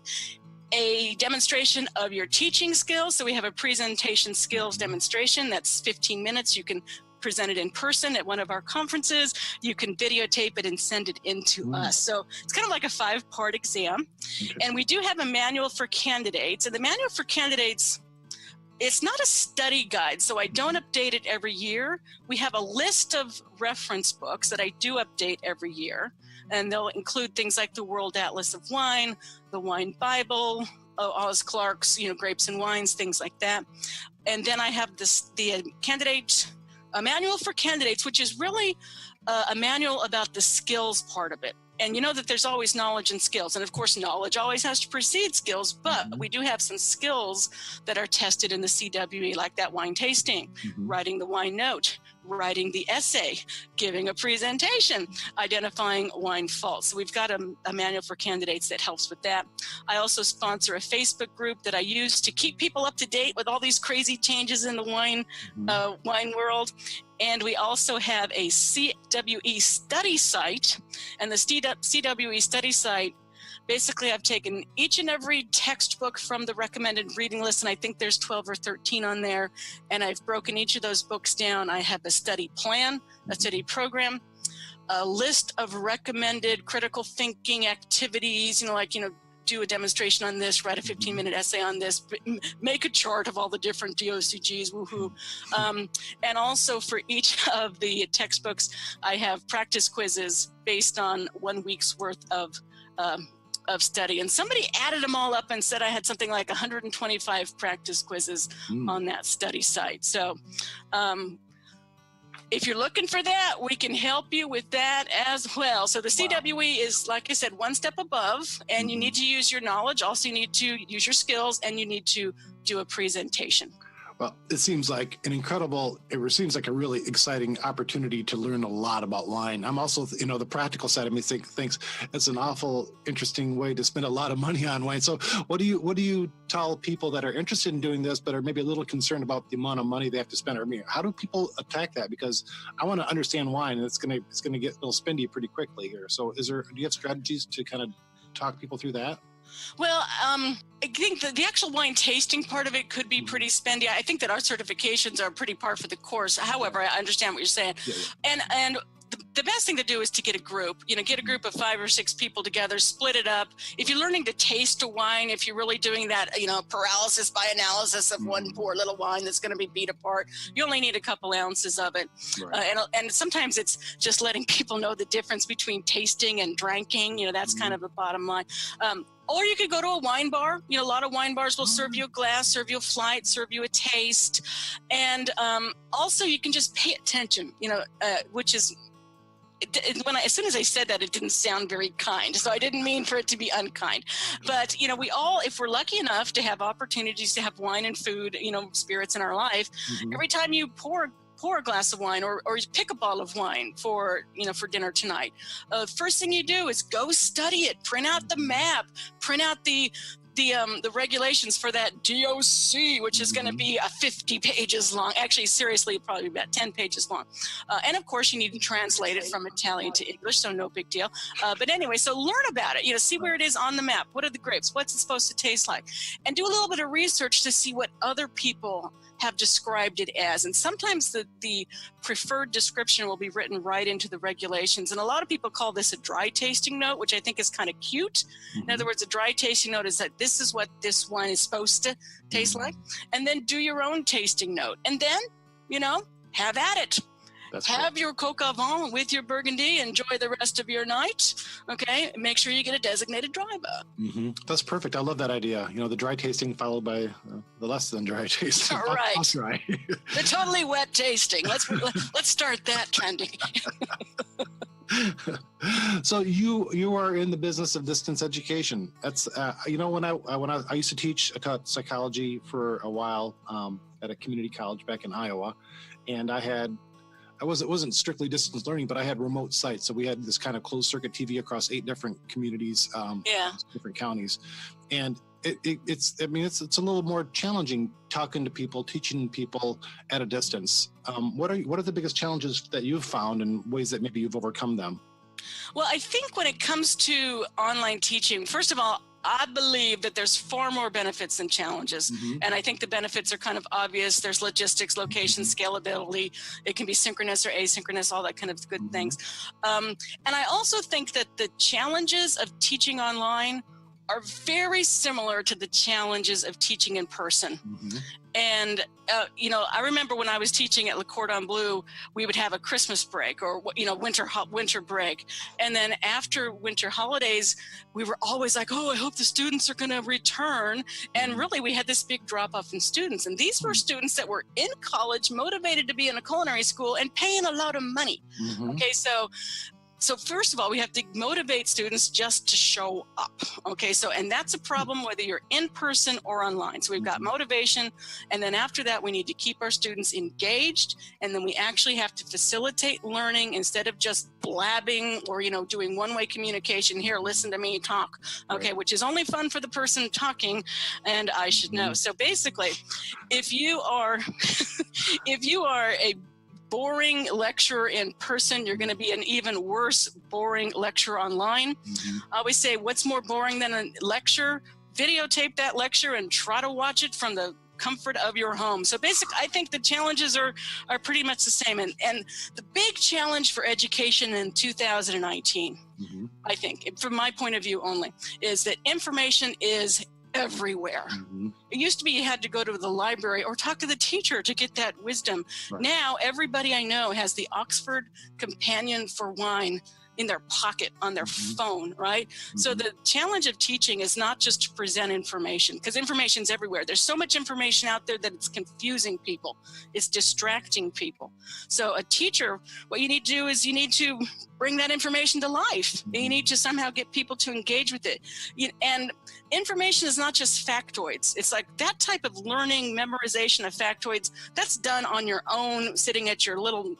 a demonstration of your teaching skills. So we have a presentation skills demonstration. That's 15 minutes. You can present it in person at one of our conferences. You can videotape it and send it in to us. So it's kind of like a 5-part exam. And we do have a manual for candidates. And the manual for candidates, it's not a study guide, so I don't update it every year. We have a list of reference books that I do update every year. And they'll include things like the World Atlas of Wine, the Wine Bible, Oz Clarke's, Grapes and Wines, things like that. And then I have the a manual for candidates, which is really a manual about the skills part of it. And you know that there's always knowledge and skills. And of course, knowledge always has to precede skills, but we do have some skills that are tested in the CWE, like that wine tasting, writing the wine note, writing the essay, giving a presentation, identifying wine faults. So we've got a manual for candidates that helps with that. I also sponsor a Facebook group that I use to keep people up to date with all these crazy changes in the wine world. And we also have a CWE study site. And the CWE study site, basically I've taken each and every textbook from the recommended reading list, and I think there's 12 or 13 on there. And I've broken each of those books down. I have a study plan, a study program, a list of recommended critical thinking activities, do a demonstration on this, write a 15-minute essay on this, make a chart of all the different DOCGs, woohoo. And also for each of the textbooks, I have practice quizzes based on 1 week's worth of study. And somebody added them all up and said I had something like 125 practice quizzes on that study site. So if you're looking for that, we can help you with that as well. So the CWE is, like I said, one step above, and you need to use your knowledge. Also, you need to use your skills, and you need to do a presentation. Well, it seems like it seems like a really exciting opportunity to learn a lot about wine. I'm also, the practical side of me thinks it's an awful interesting way to spend a lot of money on wine. So what do you tell people that are interested in doing this, but are maybe a little concerned about the amount of money they have to spend? Or how do people attack that? Because I want to understand wine, and it's going to get a little spendy pretty quickly here. So do you have strategies to kind of talk people through that? Well, I think the actual wine tasting part of it could be pretty spendy. I think that our certifications are pretty par for the course. However, I understand what you're saying. Yeah. And the best thing to do is to get a group, get a group of 5 or 6 people together, split it up. If you're learning to taste a wine, if you're really doing that, paralysis by analysis of one poor little wine that's going to be beat apart, you only need a couple ounces of it. Right. And sometimes it's just letting people know the difference between tasting and drinking. That's kind of the bottom line. Or you could go to a wine bar. A lot of wine bars will serve you a glass, serve you a flight, serve you a taste. And also you can just pay attention, which is, as soon as I said that, it didn't sound very kind. So I didn't mean for it to be unkind. But, we all, if we're lucky enough to have opportunities to have wine and food, spirits in our life, every time you pour a glass of wine or you pick a bottle of wine for dinner tonight, first thing you do is go study it, print out the map, print out the regulations for that DOC, which is going to be 50 pages long. Actually, seriously, probably about 10 pages long. And of course, you need to translate it from Italian to English, so no big deal. But anyway, so learn about it. See where it is on the map. What are the grapes? What's it supposed to taste like? And do a little bit of research to see what other people have described it as. And sometimes the preferred description will be written right into the regulations. And a lot of people call this a dry tasting note, which I think is kind of cute. In other words, a dry tasting note is that this is what this wine is supposed to taste like. And then do your own tasting note. And then, have at it. That's have great. your coq au vin with your Burgundy. Enjoy the rest of your night. Okay. Make sure you get a designated driver. That's perfect. I love that idea. The dry tasting followed by the less than dry tasting. All right. I'll try. The totally wet tasting. Let's start that trending. So you are in the business of distance education. That's when I used to teach psychology for a while at a community college back in Iowa, and it wasn't strictly distance learning, but I had remote sites. So we had this kind of closed circuit TV across 8 different communities, different counties, and it's a little more challenging talking to people, teaching people at a distance. What are the biggest challenges that you've found and ways that maybe you've overcome them? Well, I think when it comes to online teaching, first of all, I believe that there's far more benefits than challenges. And I think the benefits are kind of obvious. There's logistics, location, scalability. It can be synchronous or asynchronous, all that kind of good things. And I also think that the challenges of teaching online are very similar to the challenges of teaching in person. And, I remember when I was teaching at Le Cordon Bleu, we would have a Christmas break or, winter break. And then after winter holidays, we were always like, oh, I hope the students are going to return. And really, we had this big drop off in students. And these were students that were in college, motivated to be in a culinary school and paying a lot of money. Okay, so first of all, we have to motivate students just to show up. Okay, and that's a problem whether you're in person or online. So we've got motivation, and then after that, we need to keep our students engaged, and then we actually have to facilitate learning instead of just blabbing or, doing one-way communication. Here, listen to me talk, okay, which is only fun for the person talking, and I should know. So basically, if you are a boring lecturer in person, you're going to be an even worse boring lecturer online. I always say, what's more boring than a lecture? Videotape that lecture and try to watch it from the comfort of your home. So basically, I think the challenges are pretty much the same. And the big challenge for education in 2019, I think, from my point of view only, is that information is everywhere. It used to be you had to go to the library or talk to the teacher to get that wisdom. Now, everybody I know has the Oxford Companion for Wine in their pocket on their phone, right? So the challenge of teaching is not just to present information, because information's everywhere. There's so much information out there that it's confusing people. It's distracting people. So a teacher, what you need to do is you need to bring that information to life. You need to somehow get people to engage with it. And information is not just factoids. It's like that type of learning, memorization of factoids, that's done on your own, sitting at your little,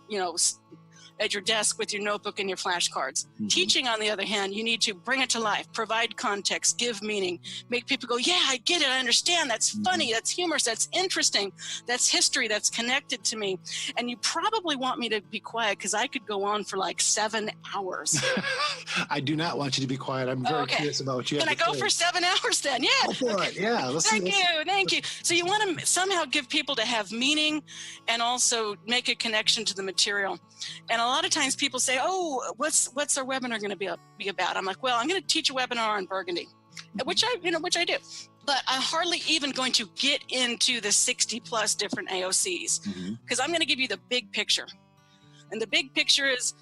at your desk with your notebook and your flashcards. Teaching, on the other hand, you need to bring it to life, provide context, give meaning, make people go, yeah, I get it, I understand, that's funny, that's humorous, that's interesting, that's history, that's connected to me. And you probably want me to be quiet because I could go on for like 7 hours. I do not want you to be quiet. I'm very curious about what you have to say. Can I go for 7 hours then? Yeah. Go for it. Yeah. Thank you. So you want to somehow give people to have meaning and also make a connection to the material. And a lot of times people say, oh, what's our webinar going to be about? I'm like, well, I'm going to teach a webinar on Burgundy, which I do. But I'm hardly even going to get into the 60 plus different AOCs because I'm going to give you the big picture. And the big picture is,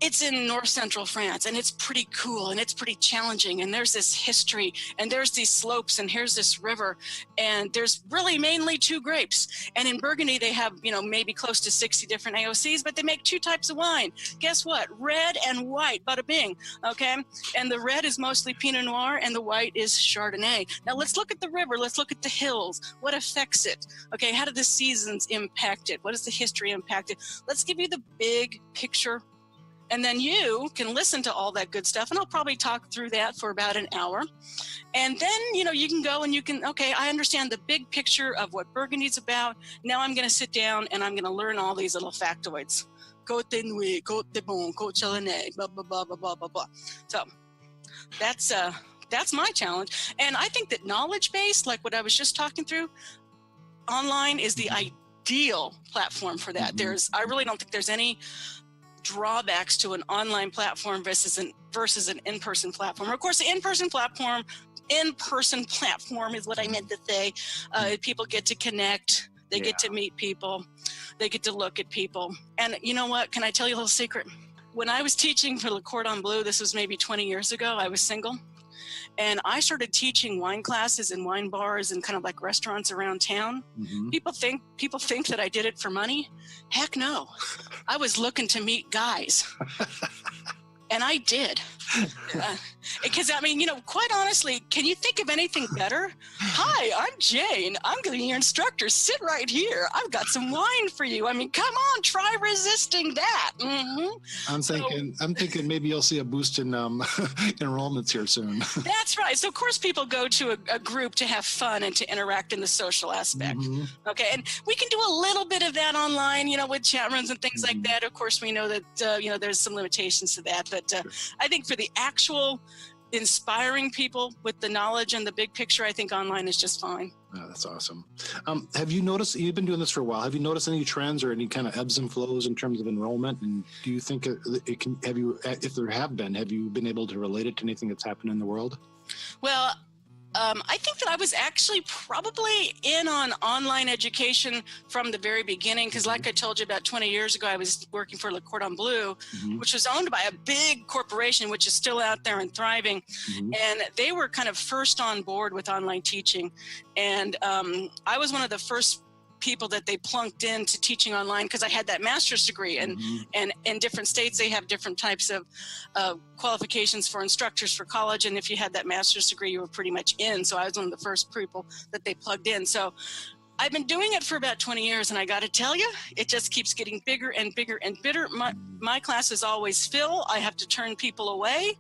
it's in north central France and it's pretty cool and it's pretty challenging, and there's this history and there's these slopes and here's this river and there's really mainly 2 grapes. And in Burgundy they have, maybe close to 60 different AOCs, but they make 2 types of wine. Guess what? Red and white, bada bing, okay? And the red is mostly Pinot Noir and the white is Chardonnay. Now let's look at the river, let's look at the hills. What affects it? Okay, how do the seasons impact it? What does the history impact it? Let's give you the big picture. And then you can listen to all that good stuff, and I'll probably talk through that for about an hour. And then, you can go and you can, okay, I understand the big picture of what Burgundy's about. Now I'm going to sit down and I'm going to learn all these little factoids. Côte Nuit, Côte de Bon, Côte Chalonnais, blah, blah, blah, blah, blah, blah, blah. So that's my challenge. And I think that knowledge base, like what I was just talking through, online is the ideal platform for that. I really don't think there's any drawbacks to an online platform versus an in-person platform. Of course, the in-person platform is what I meant to say. People get to connect. They get to meet people. They get to look at people. And you know what? Can I tell you a little secret? When I was teaching for Le Cordon Bleu, this was maybe 20 years ago, I was single. And I started teaching wine classes in wine bars and kind of like restaurants around town. Mm-hmm. People think that I did it for money. Heck no. I was looking to meet guys. And I did. Because, I mean, quite honestly, can you think of anything better? Hi, I'm Jane. I'm going to be your instructor. Sit right here. I've got some wine for you. I mean, come on, try resisting that. Mm-hmm. I'm thinking maybe you'll see a boost in enrollments here soon. That's right. So, of course, people go to a group to have fun and to interact in the social aspect. Mm-hmm. Okay. And we can do a little bit of that online, with chat rooms and things like that. Of course, we know that, there's some limitations to that. But I think for the actual inspiring people with the knowledge and the big picture, I think online is just fine. Oh, that's awesome. Have you noticed, you've been doing this for a while, have you noticed any trends or any kind of ebbs and flows in terms of enrollment? And do you think it can, if there have you been able to relate it to anything that's happened in the world? Well, I think that I was actually probably in on online education from the very beginning, because like I told you, about 20 years ago, I was working for Le Cordon Bleu, which was owned by a big corporation, which is still out there and thriving. And they were kind of first on board with online teaching. And I was one of the first people that they plunked into teaching online, because I had that master's degree, and in different states they have different types of qualifications for instructors for college, and if you had that master's degree you were pretty much in. So I was one of the first people that they plugged in. So I've been doing it for about 20 years, and I got to tell you, it just keeps getting bigger and bigger and bigger. My classes always fill. I have to turn people away.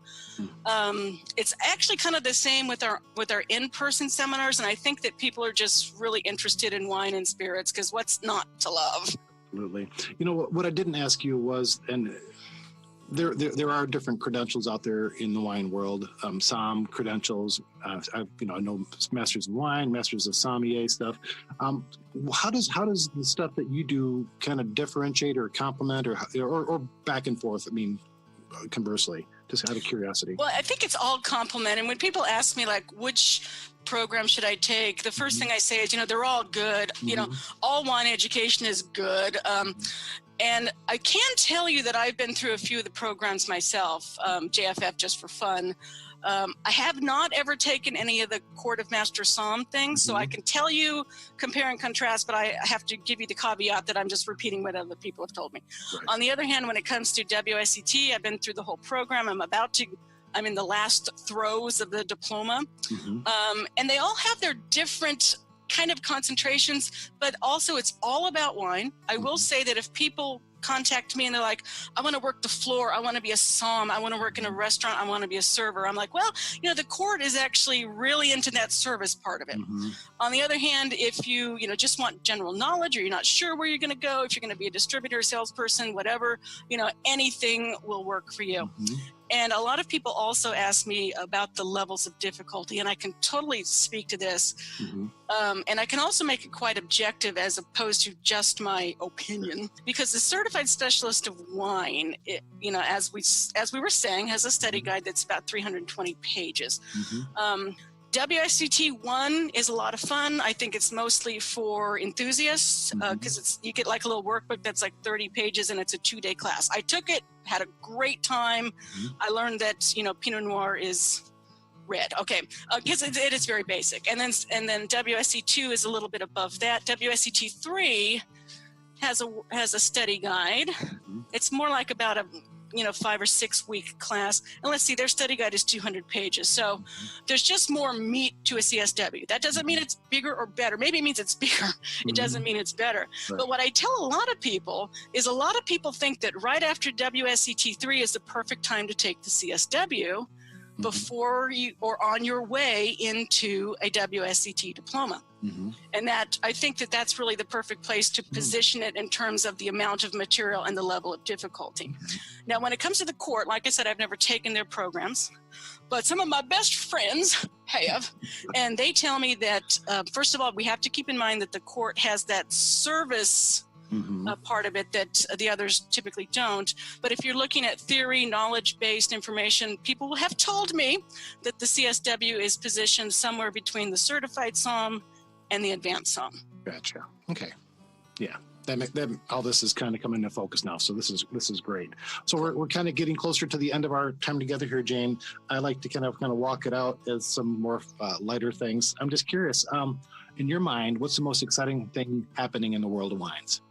It's actually kind of the same with our in-person seminars, and I think that people are just really interested in wine and spirits, because what's not to love? Absolutely. What I didn't ask you was, and there are different credentials out there in the wine world, SOM credentials. I know Masters of Wine, Masters of Sommelier stuff. How does the stuff that you do kind of differentiate or complement or back and forth? I mean, conversely, just out of curiosity. Well, I think it's all complement. And when people ask me, like, which program should I take, the first thing I say is, they're all good. All wine education is good. And I can tell you that I've been through a few of the programs myself, JFF just for fun. I have not ever taken any of the Court of Master Somm things, so I can tell you, compare and contrast, but I have to give you the caveat that I'm just repeating what other people have told me. Right. On the other hand, when it comes to WSET, I've been through the whole program. I'm in the last throes of the diploma. And they all have their different kind of concentrations, but also it's all about wine. I will say that if people contact me and they're like, I want to work the floor, I want to be a somm, I want to work in a restaurant, I want to be a server, I'm like, well, the court is actually really into that service part of it. On the other hand, if you just want general knowledge, or you're not sure where you're going to go, if you're going to be a distributor, salesperson, whatever, anything will work for you. And a lot of people also ask me about the levels of difficulty, and I can totally speak to this. And I can also make it quite objective as opposed to just my opinion, because the Certified Specialist of Wine, as we were saying, has a study guide that's about 320 pages. WSET 1 is a lot of fun. I think it's mostly for enthusiasts, because you get like a little workbook that's like 30 pages, and it's a 2-day class. I took it, had a great time. I learned that Pinot Noir is red. Okay, because it is very basic. And then WSET 2 is a little bit above that. WSET 3 has a study guide. It's more like about a 5 or 6 week class. And let's see, their study guide is 200 pages. So there's just more meat to a CSW. That doesn't mean it's bigger or better. Maybe it means it's bigger. It doesn't mean it's better. Right. But what I tell a lot of people is a lot of people think that right after WSET 3 is the perfect time to take the CSW before you or on your way into a WSET diploma. And that I think that that's really the perfect place to position it in terms of the amount of material and the level of difficulty. Now, when it comes to the court, like I said, I've never taken their programs, but some of my best friends have, and they tell me that, first of all, we have to keep in mind that the court has that service part of it that the others typically don't. But if you're looking at theory, knowledge-based information, people have told me that the CSW is positioned somewhere between the Certified Somm and the advanced song. Gotcha. Okay. Yeah. That all this is kind of coming into focus now. So this is great. So we're kind of getting closer to the end of our time together here, Jane. I like to kind of walk it out as some more lighter things. I'm just curious, in your mind, what's the most exciting thing happening in the world of wines?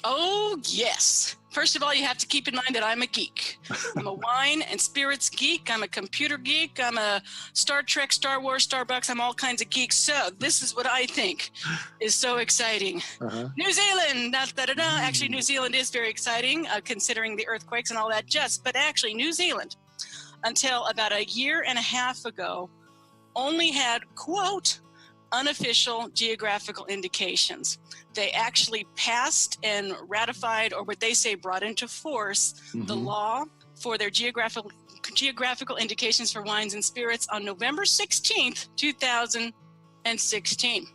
Oh, yes. First of all, you have to keep in mind that I'm a geek. I'm a wine and spirits geek. I'm a computer geek. I'm a Star Trek, Star Wars, Starbucks. I'm all kinds of geeks. So this is what I think is so exciting. New Zealand. Actually, New Zealand is very exciting, considering the earthquakes and all that. But actually, New Zealand, until about a year and a half ago, only had, quote, unofficial geographical indications. They actually passed and ratified, or what they say brought into force, the law for their geographical indications for wines and spirits on November 16th, 2016.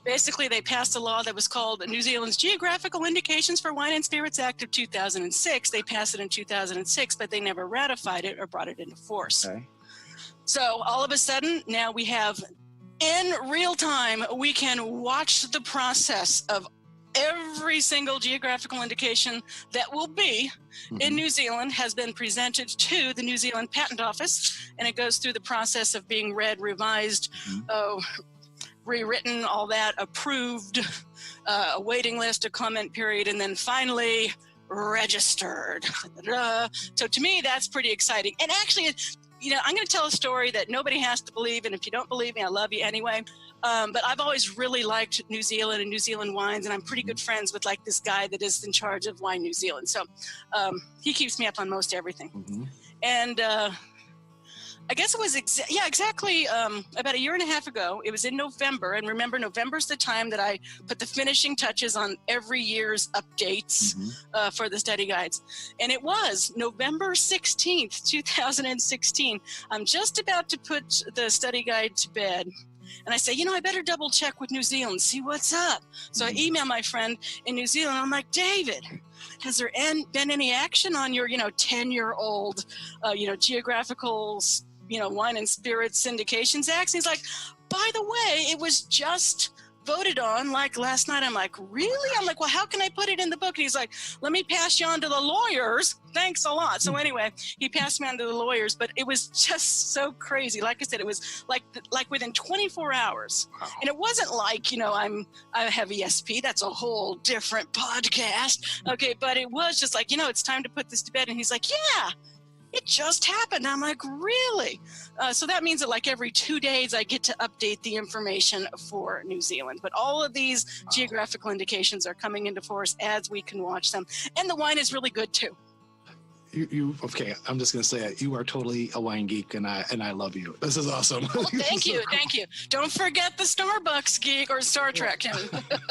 Basically, they passed a law that was called New Zealand's Geographical Indications for Wine and Spirits Act of 2006. They passed it in 2006, but they never ratified it or brought it into force. Okay. So all of a sudden, now we have, in real time, we can watch the process of every single geographical indication that will be in New Zealand has been presented to the New Zealand Patent Office, and it goes through the process of being read, revised, rewritten, all that, approved, a waiting list, a comment period, and then finally registered. So to me, that's pretty exciting. And actually, you know, I'm going to tell a story that nobody has to believe, and if you don't believe me, I love you anyway. But I've always really liked New Zealand and New Zealand wines, and I'm pretty good friends with like this guy that is in charge of Wine New Zealand. So he keeps me up on most everything. And I guess it was exactly about a year and a half ago. It was in November, and remember, November's the time that I put the finishing touches on every year's updates for the study guides. And it was November 16th, 2016. I'm just about to put the study guide to bed. And I say, you know, I better double check with New Zealand, see what's up. So I email my friend in New Zealand. I'm like, David, has there been any action on your, 10-year-old, geographical, wine and spirits syndications acts? And he's like, by the way, it was just voted on like last night. I'm like, really? I'm like, well, how can I put it in the book? And he's like, let me pass you on to the lawyers. Thanks a lot. So anyway, he passed me on to the lawyers, but it was just so crazy. Like I said, it was like within 24 hours. Wow. And it wasn't like, I have ESP. That's a whole different podcast. Okay. But it was just like, it's time to put this to bed. And he's like, yeah, it just happened. I'm like, really? So that means that like every 2 days I get to update the information for New Zealand. But all of these geographical indications are coming into force as we can watch them. And the wine is really good too. Okay, I'm just going to say it. You are totally a wine geek, and I love you. This is awesome. Well, thank you. Don't forget the Starbucks geek or Star Trek.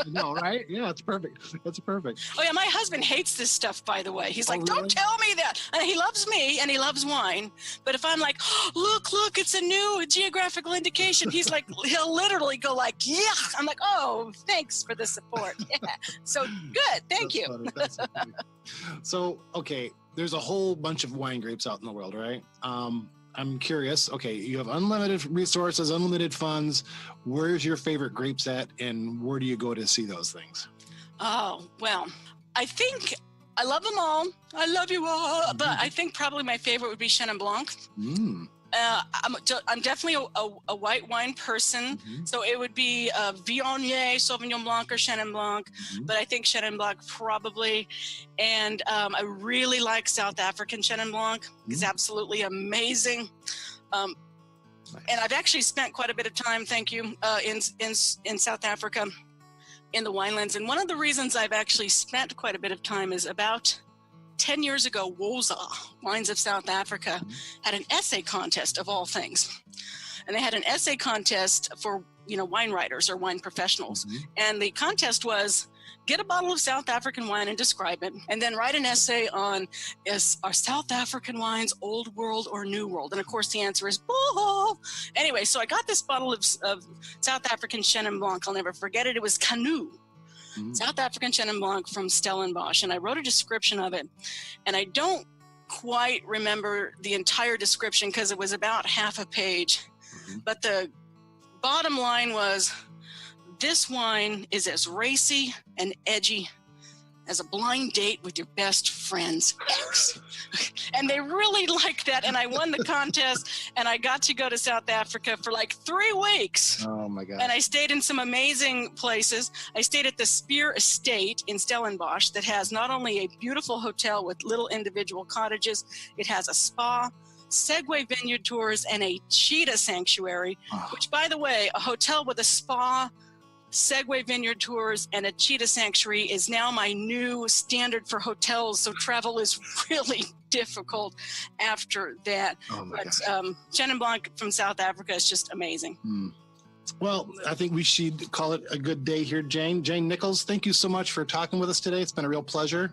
No, right? Yeah, it's perfect. That's perfect. Oh, yeah, my husband hates this stuff, by the way. He's like, really? Don't tell me that. And he loves me, and he loves wine. But if I'm like, look, it's a new geographical indication, he's like, he'll literally go like, yeah. I'm like, oh, thanks for the support. Yeah. So good. Thank you. That's funny. So, okay. There's a whole bunch of wine grapes out in the world, right? I'm curious. Okay, you have unlimited resources, unlimited funds. Where's your favorite grapes at, and where do you go to see those things? Oh, well, I think I love them all. I love you all. But I think probably my favorite would be Chenin Blanc. I'm definitely a white wine person, so it would be Viognier, Sauvignon Blanc, or Chenin Blanc, but I think Chenin Blanc probably. And I really like South African Chenin Blanc. It's absolutely amazing. And I've actually spent quite a bit of time, thank you, in South Africa in the winelands. And one of the reasons I've actually spent quite a bit of time is about 10 years ago, Woza, Wines of South Africa, had an essay contest of all things. And they had an essay contest for, wine writers or wine professionals. And the contest was, get a bottle of South African wine and describe it, and then write an essay on, are South African wines Old World or New World? And of course the answer is both. Anyway, so I got this bottle of South African Chenin Blanc. I'll never forget it. It was Canu. South African Chenin Blanc from Stellenbosch, and I wrote a description of it, and I don't quite remember the entire description because it was about half a page, but the bottom line was, this wine is as racy and edgy as a blind date with your best friend's ex. And they really liked that. And I won the contest, and I got to go to South Africa for like 3 weeks. Oh my God. And I stayed in some amazing places. I stayed at the Spear Estate in Stellenbosch that has not only a beautiful hotel with little individual cottages, it has a spa, Segway vineyard tours, and a cheetah sanctuary, which, by the way, a hotel with a spa, Segway vineyard tours, and a cheetah sanctuary is now my new standard for hotels. So travel is really difficult after that. Oh my But gosh. Chenin Blanc from South Africa is just amazing. Well, I think we should call it a good day here, Jane. Jane Nichols, thank you so much for talking with us today. It's been a real pleasure.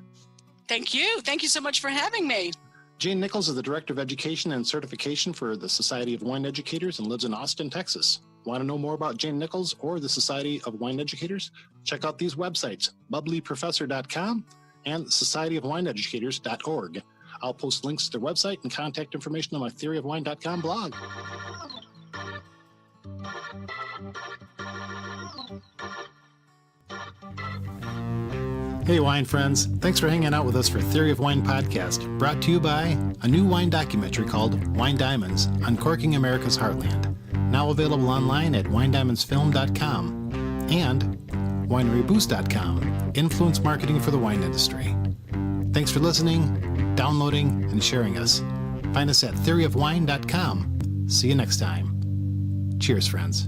Thank you. Thank you so much for having me. Jane Nichols is the Director of Education and Certification for the Society of Wine Educators and lives in Austin, Texas. Want to know more about Jane Nichols or the Society of Wine Educators? Check out these websites, bubblyprofessor.com and societyofwineeducators.org. I'll post links to their website and contact information on my theoryofwine.com blog. Hey, wine friends. Thanks for hanging out with us for Theory of Wine podcast, brought to you by a new wine documentary called Wine Diamonds, Uncorking America's Heartland, now available online at winediamondsfilm.com and wineryboost.com, influence marketing for the wine industry. Thanks for listening, downloading, and sharing us. Find us at theoryofwine.com. See you next time. Cheers, friends.